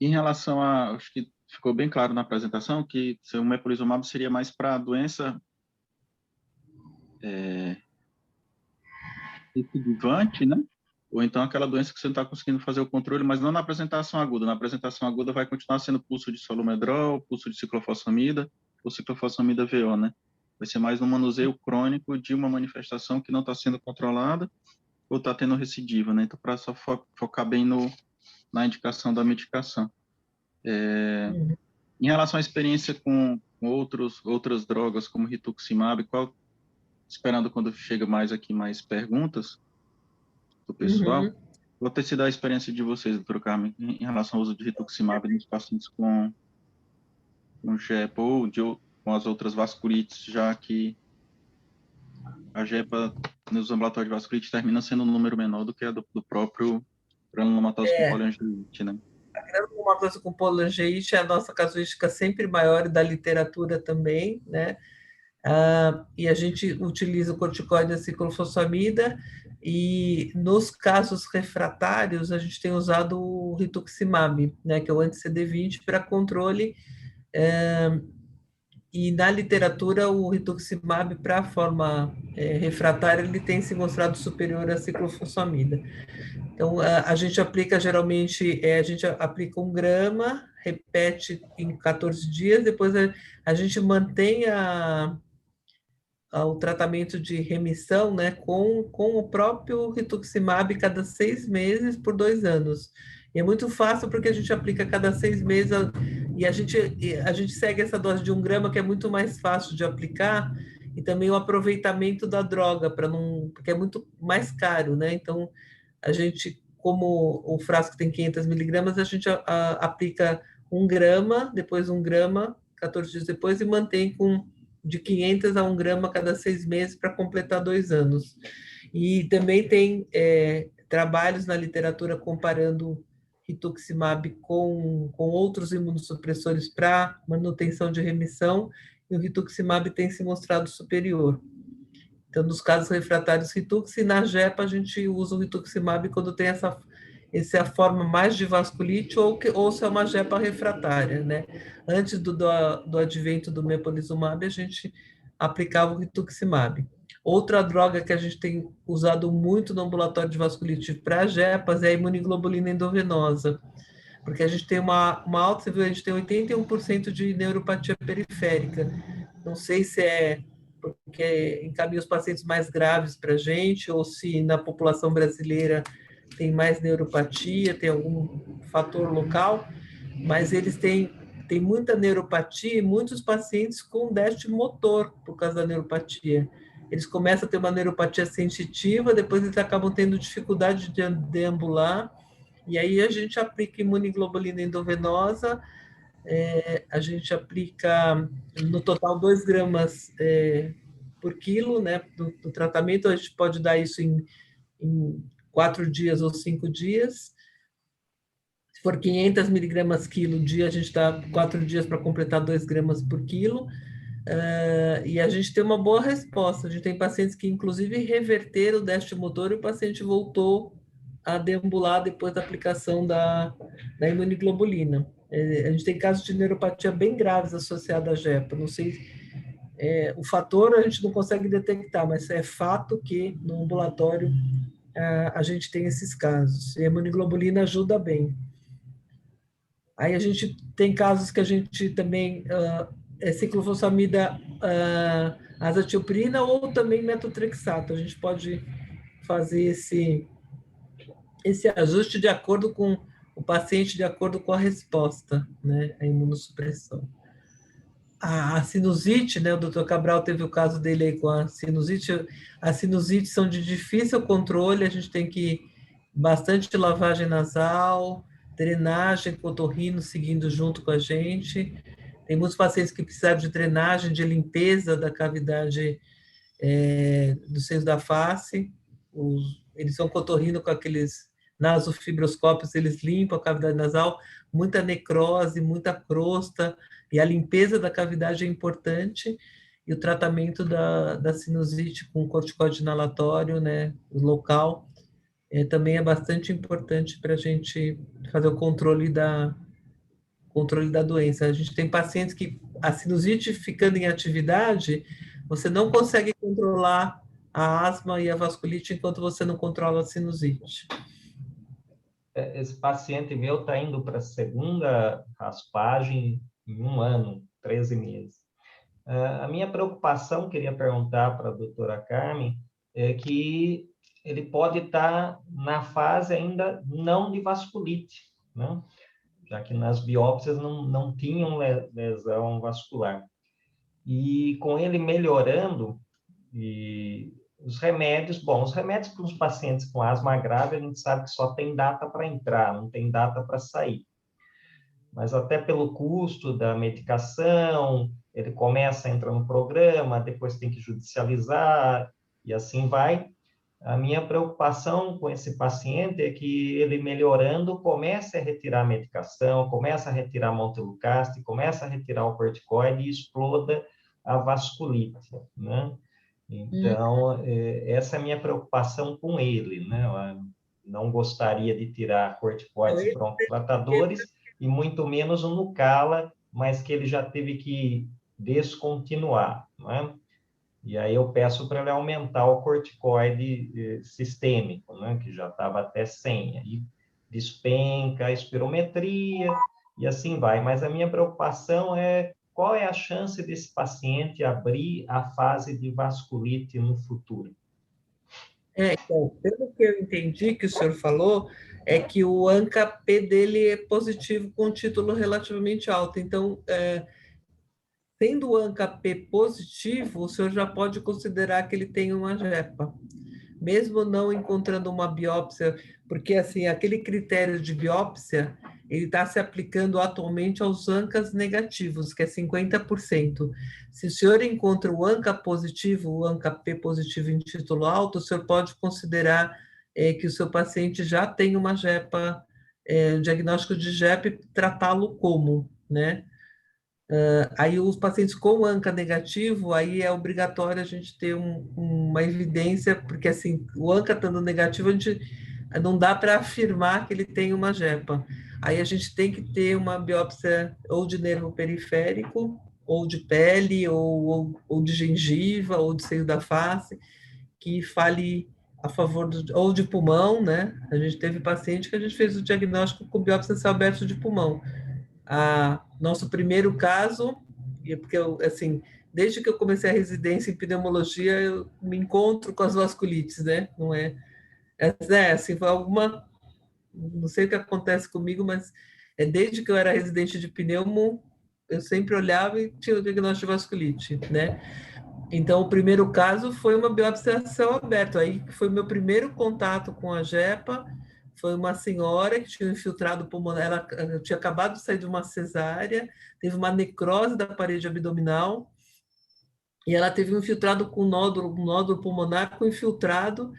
Em relação a, acho que ficou bem claro na apresentação que o mepolizumab seria mais para a doença recidivante, né? Ou então aquela doença que você não está conseguindo fazer o controle, mas não na apresentação aguda. Na apresentação aguda vai continuar sendo pulso de solumedrol, pulso de ciclofosfamida, ou ciclofosfamida VO, né? Vai ser mais um manuseio crônico de uma manifestação que não está sendo controlada ou está tendo recidiva, né? Então, para só focar bem na indicação da medicação. Em relação à experiência com outras drogas, como rituximab, esperando quando chega mais perguntas do pessoal, vou ter sido a experiência de vocês, doutor Carmen, em relação ao uso de rituximab nos pacientes com JEPA ou com as outras vasculites, já que a JEPA nos ambulatórios de vasculite termina sendo um número menor do que a do próprio granulomatose com poliangiite, né? A granulomatose com poliangiite é a nossa casuística sempre maior e da literatura também, né? E a gente utiliza o corticoide da ciclofosfamida, e nos casos refratários a gente tem usado o rituximab, né, que é o anti-CD20 para controle, e na literatura o rituximab para a forma refratária ele tem se mostrado superior à ciclofosfamida. Então a gente aplica geralmente, a gente aplica 1 grama, repete em 14 dias, depois a gente mantém o tratamento de remissão, né, com o próprio rituximab cada 6 meses por 2 anos. E é muito fácil porque a gente aplica cada 6 meses e a gente segue essa dose de 1 grama, que é muito mais fácil de aplicar, e também o aproveitamento da droga, porque é muito mais caro, né? Então, a gente, como o frasco tem 500 miligramas, a gente aplica 1 grama, depois 1 grama, 14 dias depois, e mantém de 500 a 1 grama cada 6 meses para completar 2 anos. E também tem trabalhos na literatura comparando rituximab com outros imunossupressores para manutenção de remissão, e o rituximab tem se mostrado superior. Então, nos casos refratários Ritux, e na JEPA a gente usa o rituximab quando tem essa é a forma mais de vasculite, ou se é uma JEPA refratária, né? Antes do advento do mepolizumab, a gente aplicava o rituximab. Outra droga que a gente tem usado muito no ambulatório de vasculite para JEPAs é a imunoglobulina endovenosa, porque a gente tem uma alta, você viu, a gente tem 81% de neuropatia periférica. Não sei se é porque encaminha os pacientes mais graves para a gente, ou se na população brasileira tem mais neuropatia, tem algum fator local, mas eles têm muita neuropatia e muitos pacientes com déficit motor por causa da neuropatia. Eles começam a ter uma neuropatia sensitiva, depois eles acabam tendo dificuldade de deambular, e aí a gente aplica imunoglobulina endovenosa, a gente aplica no total 2 gramas por quilo, né, do tratamento. A gente pode dar isso em 4 dias ou 5 dias. Se for 500 miligramas quilo dia, a gente dá 4 dias para completar 2 gramas por quilo. E a gente tem uma boa resposta. A gente tem pacientes que, inclusive, reverteram o déficit motor e o paciente voltou a deambular depois da aplicação da imunoglobulina. A gente tem casos de neuropatia bem graves associados à JEPA. Não sei, o fator a gente não consegue detectar, mas é fato que no ambulatório a gente tem esses casos. E a imunoglobulina ajuda bem. Aí a gente tem casos que a gente também é ciclofosfamida, azathioprina ou também metotrexato. A gente pode fazer esse ajuste de acordo com o paciente, de acordo com a resposta, né, à imunossupressão. A sinusite, né, o doutor Cabral teve o caso dele aí com a sinusite. As sinusites são de difícil controle, a gente tem que bastante lavagem nasal, drenagem com otorrino seguindo junto com a gente. Tem muitos pacientes que precisaram de drenagem, de limpeza da cavidade dos seios da face. Eles vão com otorrino com aqueles nasofibroscópios, eles limpam a cavidade nasal, muita necrose, muita crosta, e a limpeza da cavidade é importante, e o tratamento da sinusite com corticoide inalatório, né, local, também é bastante importante para a gente fazer o controle da doença. A gente tem pacientes que a sinusite ficando em atividade, você não consegue controlar a asma e a vasculite enquanto você não controla a sinusite. Esse paciente meu está indo para a segunda raspagem em 1 ano, 13 meses. A minha preocupação, queria perguntar para a doutora Carmen, é que ele pode estar na fase ainda não de vasculite, né? Já que nas biópsias não tinham lesão vascular. E com ele melhorando, e os remédios para os pacientes com asma grave, a gente sabe que só tem data para entrar, não tem data para sair. Mas até pelo custo da medicação, ele começa a entrar no programa, depois tem que judicializar, e assim vai. A minha preocupação com esse paciente é que ele melhorando comece a retirar a medicação, começa a retirar a montelukast, começa a retirar o corticoide e exploda a vasculite, né? Então, essa é a minha preocupação com ele, né? Eu não gostaria de tirar corticoides e broncodilatadores, e muito menos o Nucala, mas que ele já teve que descontinuar, né? E aí eu peço para ele aumentar o corticoide sistêmico, né? Que já estava até 100, aí despenca a espirometria, e assim vai. Mas a minha preocupação é qual é a chance desse paciente abrir a fase de vasculite no futuro. Então, pelo que eu entendi que o senhor falou, é que o ANCA-P dele é positivo com um título relativamente alto. Então, sendo o ANCA-P positivo, o senhor já pode considerar que ele tem uma JEPA. Mesmo não encontrando uma biópsia, porque assim, aquele critério de biópsia, ele está se aplicando atualmente aos ANCAs negativos, que é 50%. Se o senhor encontra o ANCA positivo, o ANCA-P positivo em título alto, o senhor pode considerar que o seu paciente já tem uma JEPA, diagnóstico de JEPA, e tratá-lo como, né? Aí os pacientes com ANCA negativo, aí é obrigatório a gente ter uma evidência, porque assim, o ANCA estando negativo, a gente não dá para afirmar que ele tem uma JEPA. Aí a gente tem que ter uma biópsia ou de nervo periférico, ou de pele, ou de gengiva, ou de seio da face, que fale a favor ou de pulmão, né? A gente teve paciente que a gente fez o diagnóstico com biópsia céu aberto de pulmão. Nosso primeiro caso, porque eu, assim, desde que eu comecei a residência em pneumologia, eu me encontro com as vasculites, né? Não é, assim, foi alguma, não sei o que acontece comigo, mas desde que eu era residente de pneumo, eu sempre olhava e tinha o diagnóstico de vasculite, né? Então, o primeiro caso foi uma biópsia a céu aberto, aí foi meu primeiro contato com a JEPA. Foi uma senhora que tinha infiltrado pulmonar, ela tinha acabado de sair de uma cesárea, teve uma necrose da parede abdominal, e ela teve um infiltrado com um nódulo pulmonar com infiltrado,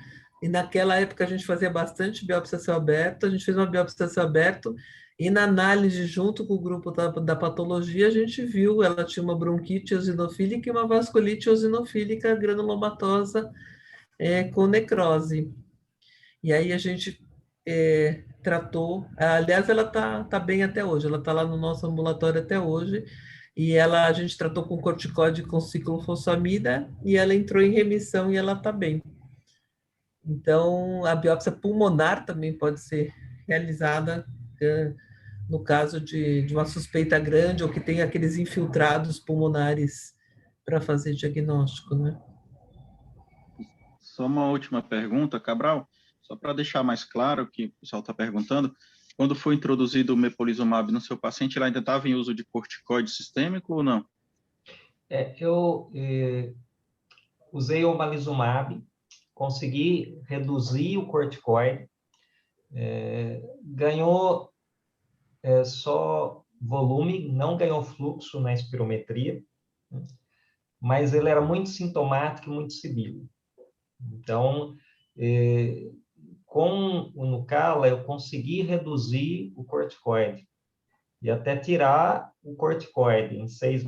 e naquela época a gente fazia bastante biópsia a céu aberto, a gente fez uma biópsia a céu aberto, e na análise, junto com o grupo da patologia, a gente viu, ela tinha uma bronquite eosinofílica e uma vasculite eosinofílica granulomatosa com necrose. E aí a gente tratou, aliás, ela tá bem até hoje, ela está lá no nosso ambulatório até hoje, e a gente tratou com corticóide com ciclofosfamida, e ela entrou em remissão e ela está bem. Então, a biópsia pulmonar também pode ser realizada no caso de uma suspeita grande ou que tem aqueles infiltrados pulmonares para fazer diagnóstico, né? Só uma última pergunta, Cabral, só para deixar mais claro o que o pessoal está perguntando, quando foi introduzido o mepolizumab no seu paciente, ele ainda estava em uso de corticoide sistêmico ou não? Eu usei o omalizumab, consegui reduzir o corticoide, ganhou só volume, não ganhou fluxo na espirometria, né? Mas ele era muito sintomático e muito sibilo. Então, com o Nucala, eu consegui reduzir o corticoide e até tirar o corticoide em 6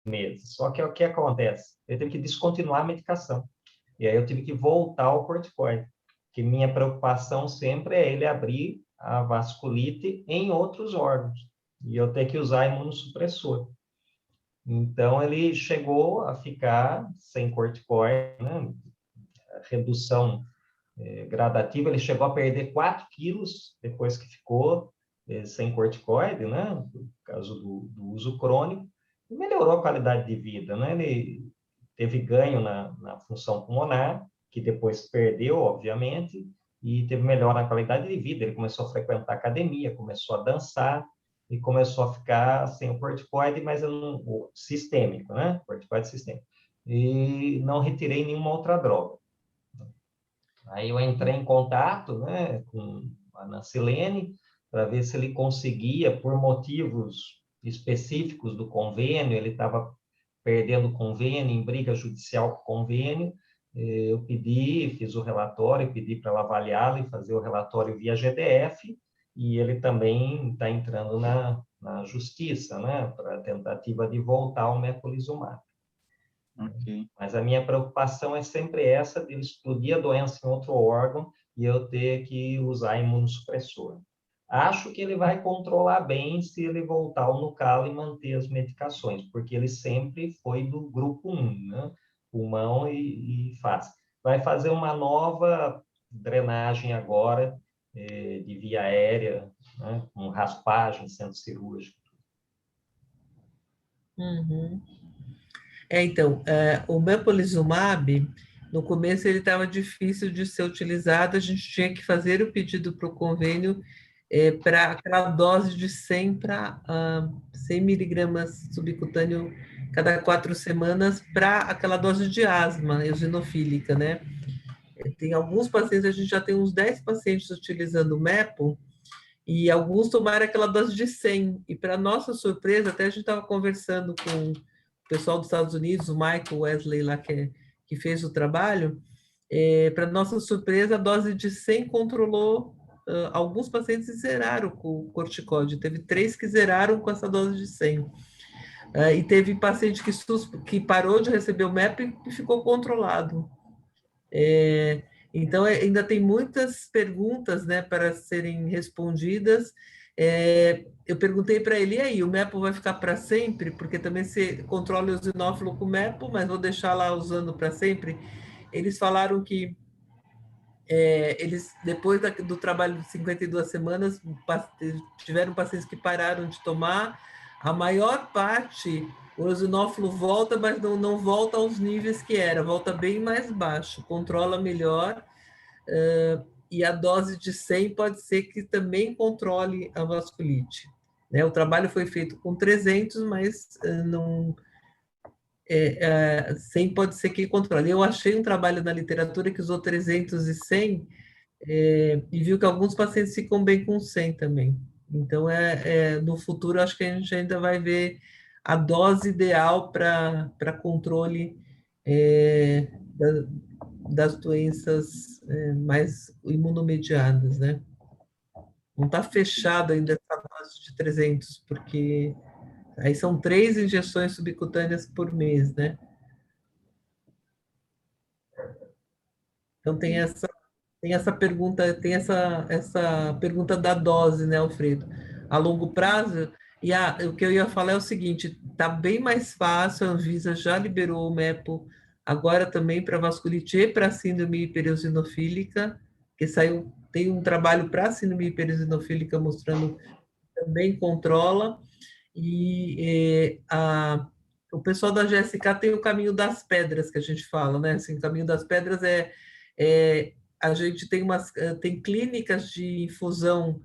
meses. Só que o que acontece? Eu tive que descontinuar a medicação. E aí eu tive que voltar ao corticoide. Que minha preocupação sempre é ele abrir a vasculite em outros órgãos. E eu ter que usar imunossupressor. Então, ele chegou a ficar sem corticoide, né? Redução gradativa, ele chegou a perder 4 quilos depois que ficou sem corticoide, né? Por causa do uso crônico, e melhorou a qualidade de vida, né? Ele teve ganho na função pulmonar, que depois perdeu, obviamente, e teve melhora na qualidade de vida. Ele começou a frequentar academia, começou a dançar, e começou a ficar sem o corticoide, mas o sistêmico, né? Corticoide sistêmico. E não retirei nenhuma outra droga. Aí eu entrei em contato, né, com a Nancilene para ver se ele conseguia, por motivos específicos do convênio, ele estava perdendo o convênio, em briga judicial com o convênio. Eu fiz o relatório, pedi para ela avaliá-lo e fazer o relatório via GDF, e ele também está entrando na justiça, né, para tentativa de voltar ao mepolizumab. Okay. Mas a minha preocupação é sempre essa, de explodir a doença em outro órgão e eu ter que usar imunossupressor. Acho que ele vai controlar bem se ele voltar ao Nucala e manter as medicações, porque ele sempre foi do grupo 1, né? Pulmão e face. Vai fazer uma nova drenagem agora, de via aérea, né? Com raspagem, centro cirúrgico. Uhum. Então, o mepolizumab, no começo ele estava difícil de ser utilizado, a gente tinha que fazer o pedido para o convênio para aquela dose de 100 para 100 miligramas subcutâneo cada 4 semanas para aquela dose de asma eosinofílica, né? Tem alguns pacientes, a gente já tem uns 10 pacientes utilizando o MEPO, e alguns tomaram aquela dose de 100, e para nossa surpresa, até a gente estava conversando com o pessoal dos Estados Unidos, o Michael Wesley lá, que fez o trabalho, para nossa surpresa, a dose de 100 controlou alguns pacientes e zeraram com o corticóide, teve 3 que zeraram com essa dose de 100. E teve paciente que parou de receber o MEP e ficou controlado. Então, ainda tem muitas perguntas, né, para serem respondidas. Eu perguntei para ele, e aí, o MEPO vai ficar para sempre? Porque também se controla o eosinófilo com o MEPO, mas vou deixar lá usando para sempre. Eles falaram que eles, depois do trabalho de 52 semanas, tiveram pacientes que pararam de tomar. A maior parte, o eosinófilo volta, mas não volta aos níveis que era, volta bem mais baixo, controla melhor, e a dose de 100 pode ser que também controle a vasculite. Né? O trabalho foi feito com 300, mas não... 100 pode ser que controle. Eu achei um trabalho na literatura que usou 300 e 100, e viu que alguns pacientes ficam bem com 100 também. Então, no futuro, acho que a gente ainda vai ver a dose ideal para controle das doenças mais imunomediadas, né? Não está fechado ainda essa dose de 300, porque aí são 3 injeções subcutâneas por mês, né? Então, tem essa pergunta, tem essa pergunta da dose, né, Alfredo? A longo prazo, e o que eu ia falar é o seguinte, está bem mais fácil, a Anvisa já liberou o MEPO agora também para vasculite e para síndrome hipereosinofílica, que tem um trabalho para síndrome hipereosinofílica mostrando também controla. E o pessoal da GSK tem o caminho das pedras, que a gente fala, né? Assim, o caminho das pedras a gente tem clínicas de infusão,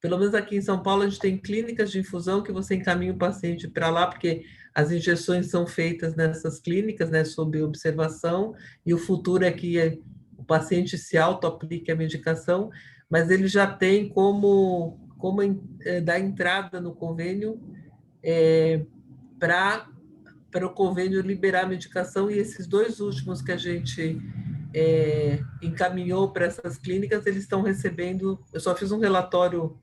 pelo menos aqui em São Paulo, a gente tem clínicas de infusão que você encaminha o paciente para lá, porque as injeções são feitas nessas clínicas, né, sob observação, e o futuro é que o paciente se auto-aplique a medicação, mas ele já tem como dar entrada no convênio para o convênio liberar a medicação, e esses dois últimos que a gente encaminhou para essas clínicas, eles estão recebendo. Eu só fiz um relatório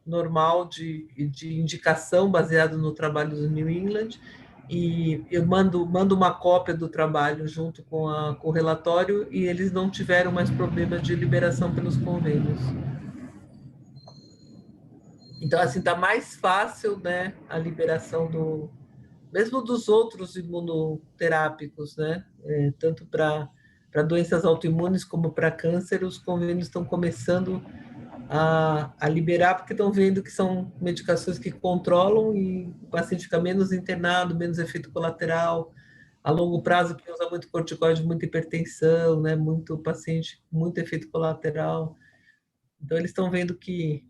normal de indicação baseado no trabalho do New England, e eu mando uma cópia do trabalho junto com o relatório, e eles não tiveram mais problema de liberação pelos convênios. Então, assim, está mais fácil, né, a liberação mesmo dos outros imunoterápicos, né? Tanto para doenças autoimunes como para câncer, os convênios estão começando a liberar, porque estão vendo que são medicações que controlam e o paciente fica menos internado, menos efeito colateral, a longo prazo, que usa muito corticoide, muita hipertensão, né? Muito paciente, muito efeito colateral. Então, eles estão vendo que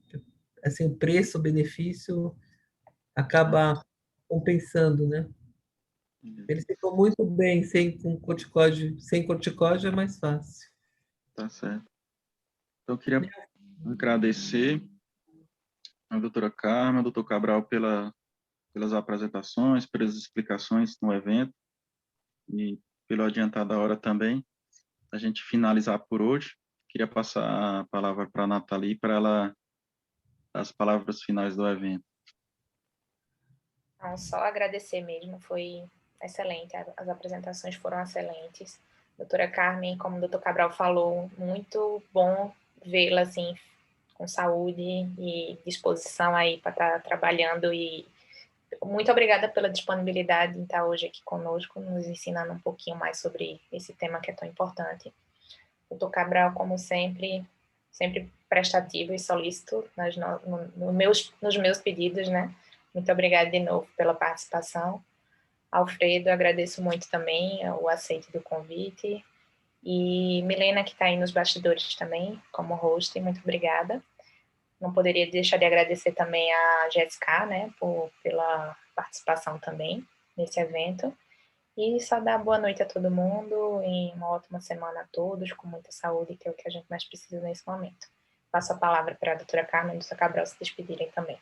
assim, o preço, o benefício acaba compensando, né? Eles ficam muito bem sem corticóide é mais fácil. Tá certo. Então, eu queria agradecer a doutora Carmen, ao doutor Cabral pelas apresentações, pelas explicações no evento e pelo adiantado da hora também. A gente finalizar por hoje, queria passar a palavra para a Nathalie, para ela as palavras finais do evento. Não, só agradecer mesmo, foi excelente, as apresentações foram excelentes. Doutora Carmen, como o doutor Cabral falou, muito bom vê-la assim, com saúde e disposição aí para estar trabalhando, e muito obrigada pela disponibilidade em estar hoje aqui conosco, nos ensinando um pouquinho mais sobre esse tema que é tão importante. Doutor Cabral, como sempre prestativo e solícito nos meus pedidos, né? Muito obrigada de novo pela participação. Alfredo, agradeço muito também o aceite do convite. E Milena, que está aí nos bastidores também, como host, muito obrigada. Não poderia deixar de agradecer também a Jéssica, né, pela participação também nesse evento. E só dar boa noite a todo mundo e uma ótima semana a todos, com muita saúde, que é o que a gente mais precisa nesse momento. Passo a palavra para a doutora Carmen e o doutor Cabral se despedirem também.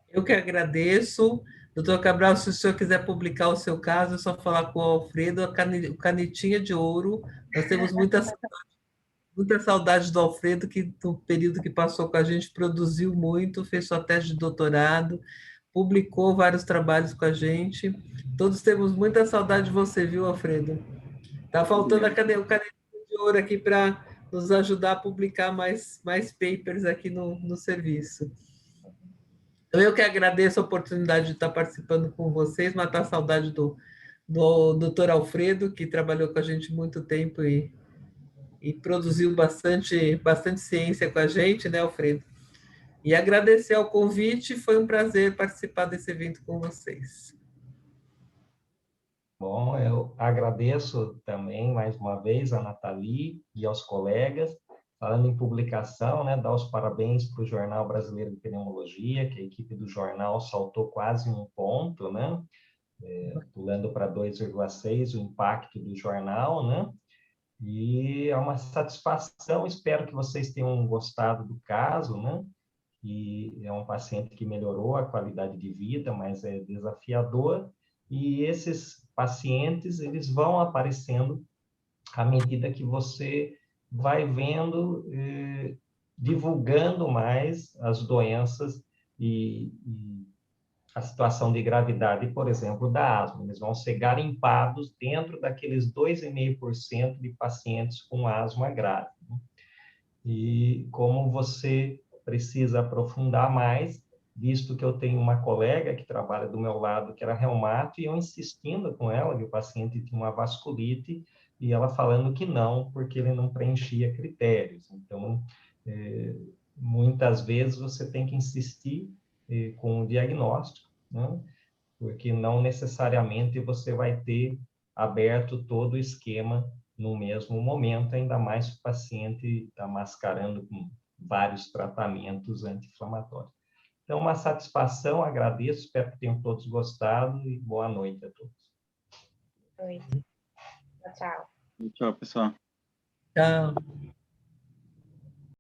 Eu que agradeço. Doutor Cabral, se o senhor quiser publicar o seu caso, é só falar com o Alfredo, o canetinha de ouro. Nós temos muita saudade do Alfredo, que no período que passou com a gente produziu muito, fez sua tese de doutorado, publicou vários trabalhos com a gente. Todos temos muita saudade de você, viu, Alfredo? Está faltando o canetinha de ouro aqui para nos ajudar a publicar mais papers aqui no serviço. Eu que agradeço a oportunidade de estar participando com vocês, matar a saudade do doutor Alfredo, que trabalhou com a gente muito tempo e produziu bastante ciência com a gente, né, Alfredo? E agradecer ao convite, foi um prazer participar desse evento com vocês. Bom, eu agradeço também, mais uma vez, a Nathalie e aos colegas. Falando em publicação, né, dar os parabéns para o Jornal Brasileiro de Pneumologia, que a equipe do jornal saltou quase um ponto, né, pulando para 2,6 o impacto do jornal, né, e é uma satisfação, espero que vocês tenham gostado do caso, né, e é um paciente que melhorou a qualidade de vida, mas é desafiador, e esses pacientes, eles vão aparecendo à medida que você vai vendo, divulgando mais as doenças e a situação de gravidade, por exemplo, da asma. Eles vão ser garimpados dentro daqueles 2,5% de pacientes com asma grave. E como você precisa aprofundar mais, visto que eu tenho uma colega que trabalha do meu lado, que era reumato, e eu insistindo com ela que o paciente tinha uma vasculite, e ela falando que não, porque ele não preenchia critérios. Então, muitas vezes você tem que insistir com o diagnóstico, né? Porque não necessariamente você vai ter aberto todo o esquema no mesmo momento, ainda mais se o paciente está mascarando com vários tratamentos anti-inflamatórios. Então, uma satisfação, agradeço, espero que tenham todos gostado e boa noite a todos. Oi. Tchau. Tchau, pessoal. Tchau.